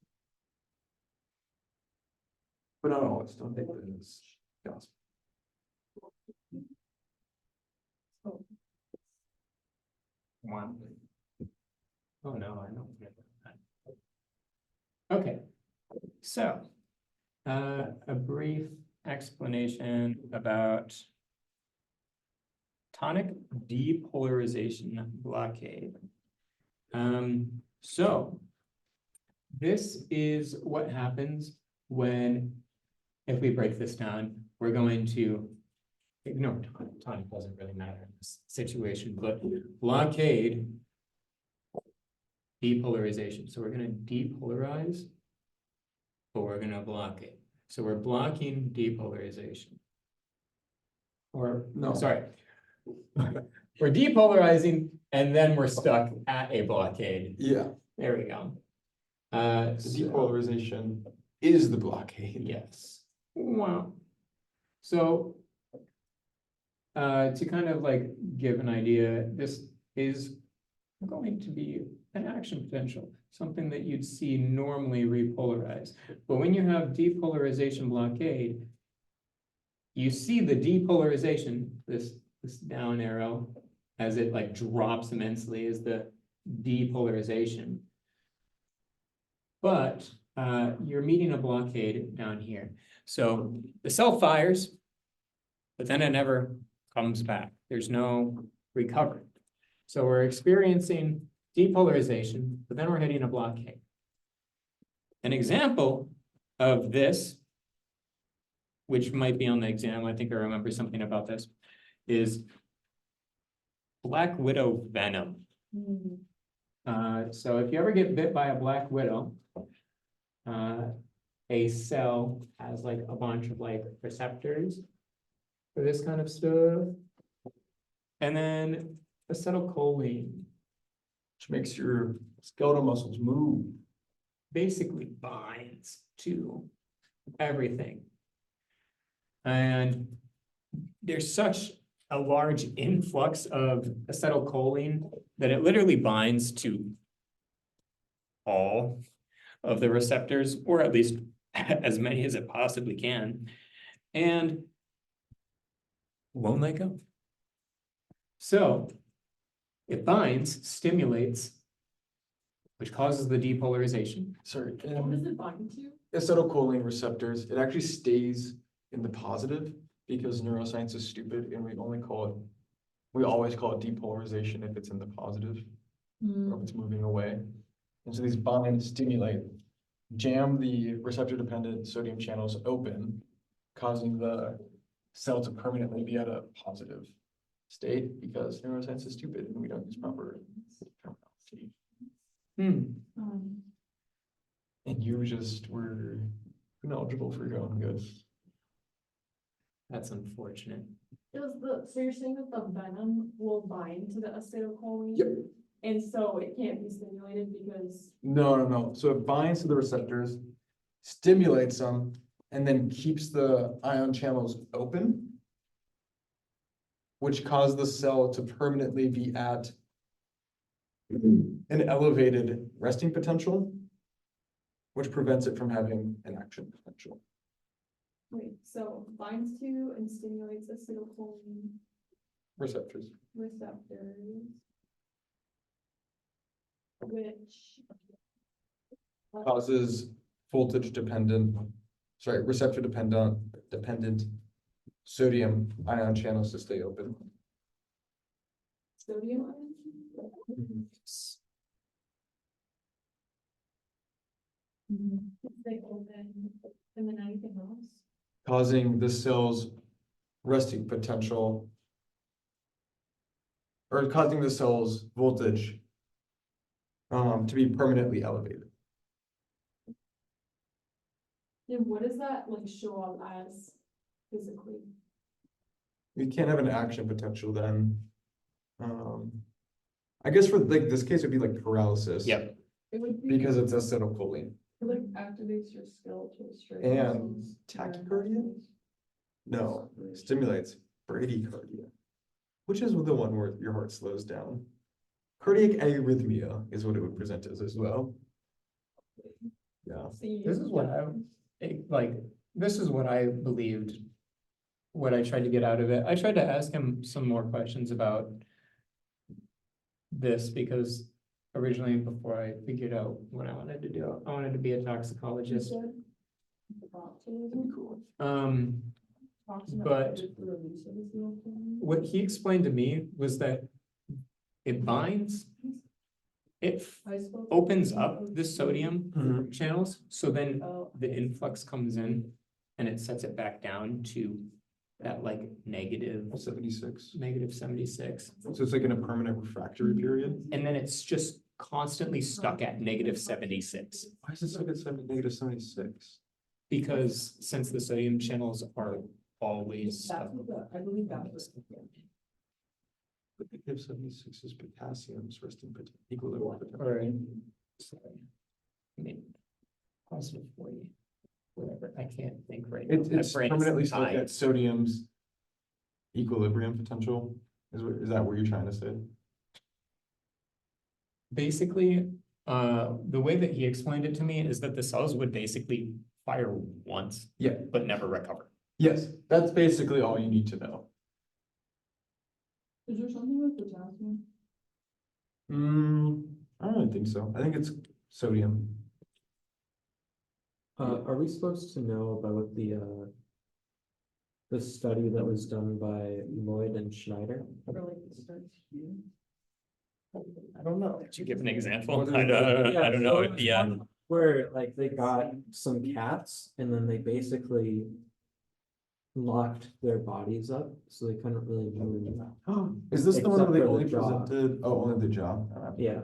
But not always, don't think that it's gospel.
Wow. Oh, no, I don't. get that. Okay, so, a brief explanation about tonic depolarization blockade. So this is what happens when, if we break this down, we're going to ignore tonic. Tonic doesn't really matter in this situation, but blockade depolarization. So we're gonna depolarize, but we're gonna block it. So we're blocking depolarization. Or, no,
No.
sorry. We're depolarizing and then we're stuck at a blockade.
Yeah,
There we go.
the depolarization is the blockade.
Yes. Wow. So, to kind of like give an idea, this is going to be an action potential, something that you'd see normally repolarize. But when you have depolarization blockade, you see the depolarization, this down arrow, as it like drops immensely is the depolarization. But you're meeting a blockade down here. So the cell fires, but then it never comes back. There's no recovery. So we're experiencing depolarization, but then we're hitting a blockade. An example of this, which might be on the exam, I think I remember something about this, is Black Widow venom. So if you ever get bit by a Black Widow, a cell has like a bunch of like receptors for this kind of stuff. And then acetylcholine
Which makes your skeletal muscles move.
basically binds to everything. And there's such a large influx of acetylcholine that it literally binds to all of the receptors, or at least as many as it possibly can, and won't let go. So it binds, stimulates, which causes the depolarization.
Sorry,
What does it bind to?
acetylcholine receptors, it actually stays in the positive because neuroscience is stupid and we always call it depolarization if it's in the positive or if it's moving away. And so these binds stimulate, jam the receptor dependent sodium channels open, causing the cell to permanently be at a positive state because neuroscience is stupid and we don't use proper terminology. And you just were knowledgeable for your own good.
That's unfortunate.
So you're saying that the venom will bind to the acetylcholine?
Yep.
And so it can't be stimulated because,
No. So it binds to the receptors, stimulates them, and then keeps the ion channels open, which cause the cell to permanently be at an elevated resting potential, which prevents it from having an action potential.
wait, so binds to and stimulates acetylcholine
Receptors.
receptors. Which,
Causes voltage dependent, receptor dependent sodium ion channels to stay open.
sodium ion? They open, and then anything else?
Causing the cell's resting potential or causing the cell's voltage to be permanently elevated.
And what does that like show up as physically?
You can't have an action potential then. I guess for like this case, it'd be like paralysis.
Yep.
It would be,
Because it's acetylcholine.
it like activates your skeletal strength.
And
muscles,
tachycardia?
your muscles.
No, stimulates bradycardia, which is the one where your heart slows down. Cardiac arrhythmia is what it would present as well. Yeah.
See,
This is what this is what I believed. What I tried to get out of it. I tried to ask him some more questions about this because originally before I figured out what I wanted to do, I wanted to be a toxicologist.
Cool.
But what he explained to me was that it binds, it opens up the sodium channels, so then the influx comes in and it sets it back down to that like negative
76.
76.
So it's like in a permanent refractory period.
And then it's just constantly stuck at negative 76.
Why is it stuck at negative 76?
Because since the sodium channels are always.
That's what I believe that was.
But negative 76 is potassium's resting equilibrium.
Or, sorry. I mean, positive 40, whatever, I can't think right now. My
It's
brain is
permanently stuck
tied.
at sodium's equilibrium potential. Is that what you're trying to say?
Basically, the way that he explained it to me is that the cells would basically fire once.
Yeah.
But never recover.
Yes, that's basically all you need to know.
Is there something with potassium?
I don't really think so. I think it's sodium.
Are we supposed to know about the study that was done by Lloyd and Schneider?
Or like it starts here?
I don't know.
Did you give an example?
What is
I
it?
don't know.
so it's
Yeah.
one Where like they got some cats and then they basically locked their bodies up, so they couldn't really move.
Is this the one
Except
where they
for the
only
jaw.
presented, only the jaw?
Yeah.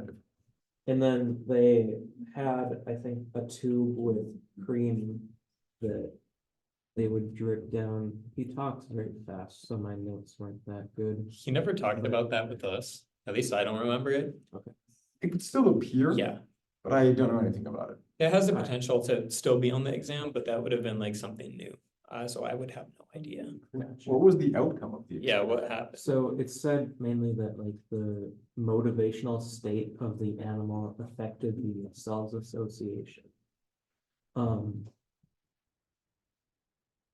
And then they had, I think, a tube with cream that they would drip down. He talks very fast, so my notes weren't that good.
He never talked about that with us. At least I don't remember it.
It could still appear.
Yeah.
But I don't know anything about it.
It has the
Right.
potential to still be on the exam, but that would have been like something new. So I would have no idea.
What was the outcome of the?
Yeah, what happened?
So it said mainly that like the motivational state of the animal affected the cells association.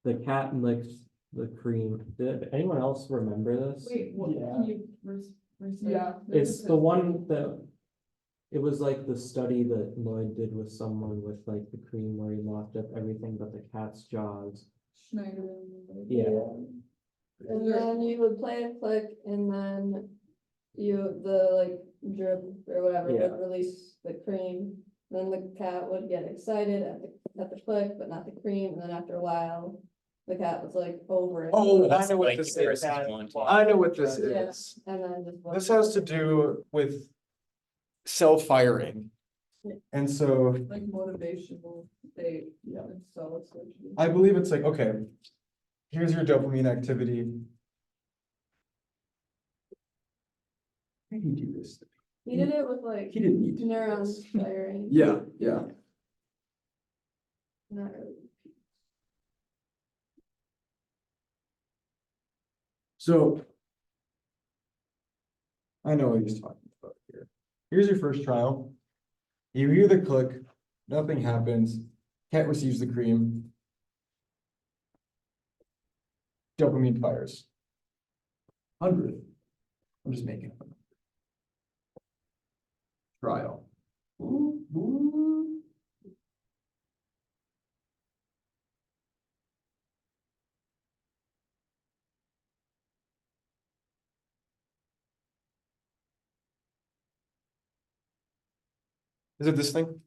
The cat and like the cream, did anyone else remember this?
Wait, what,
Yeah.
can you restate? Yeah.
It's the one that, it was like the study that Lloyd did with someone with like the cream where he locked up everything but the cat's jaws.
Schneider. and, like,
Yeah.
And then you would play a click and then the like drip or whatever
Yeah.
would release the cream. Then the cat would get excited at the click, but not the cream, and then after a while, the cat was like over it.
Oh, I
That's
know what
like
this
the
is.
first one.
I know what this
Yeah.
is.
And then just.
This has to do with cell firing. And so
Like motivational state, yeah, and so association.
I believe it's like, okay, here's your dopamine activity. How do you do this?
He did it with like
He didn't need to do
neurons
this.
firing.
Yeah, yeah.
Not really.
So I know what he's talking about here. Here's your first trial. You hear the click, nothing happens, cat receives the cream. Dopamine fires. 100. I'm just making up a number. Trial. Ooh, ooh. Is it this thing?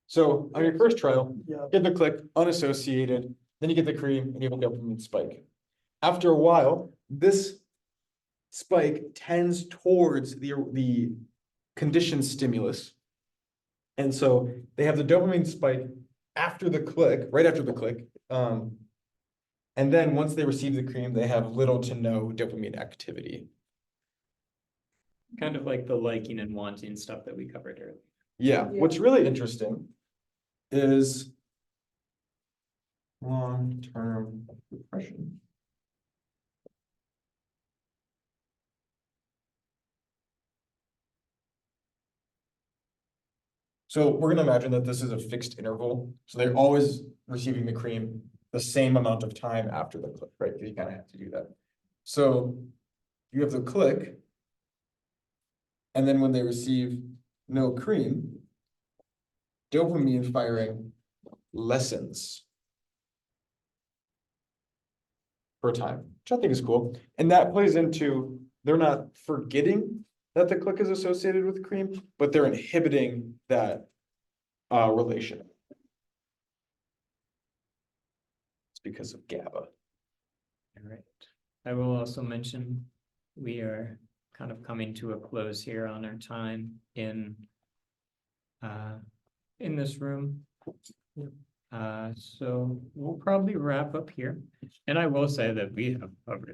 So on your first trial, you get the click, unassociated, then you get the cream and you have a dopamine spike. After a while, this spike tends towards the conditioned stimulus. And so they have the dopamine spike after the click, right after the click. And then once they receive the cream, they have little to no dopamine activity.
Kind of like the liking and wanting stuff that we covered earlier.
Yeah, what's
Yeah.
really interesting is long-term depression. So we're gonna imagine that this is a fixed interval, so they're always receiving the cream the same amount of time after the click, right? You kind of have to do that. So you have the click. And then when they receive no cream, dopamine firing lessens per time, which I think is cool. And that plays into, they're not forgetting that the click is associated with cream, but they're inhibiting that relation. It's because of GABA.
All right. I will also mention, we are kind of coming to a close here on our time in this room. So we'll probably wrap up here. And I will say that we have covered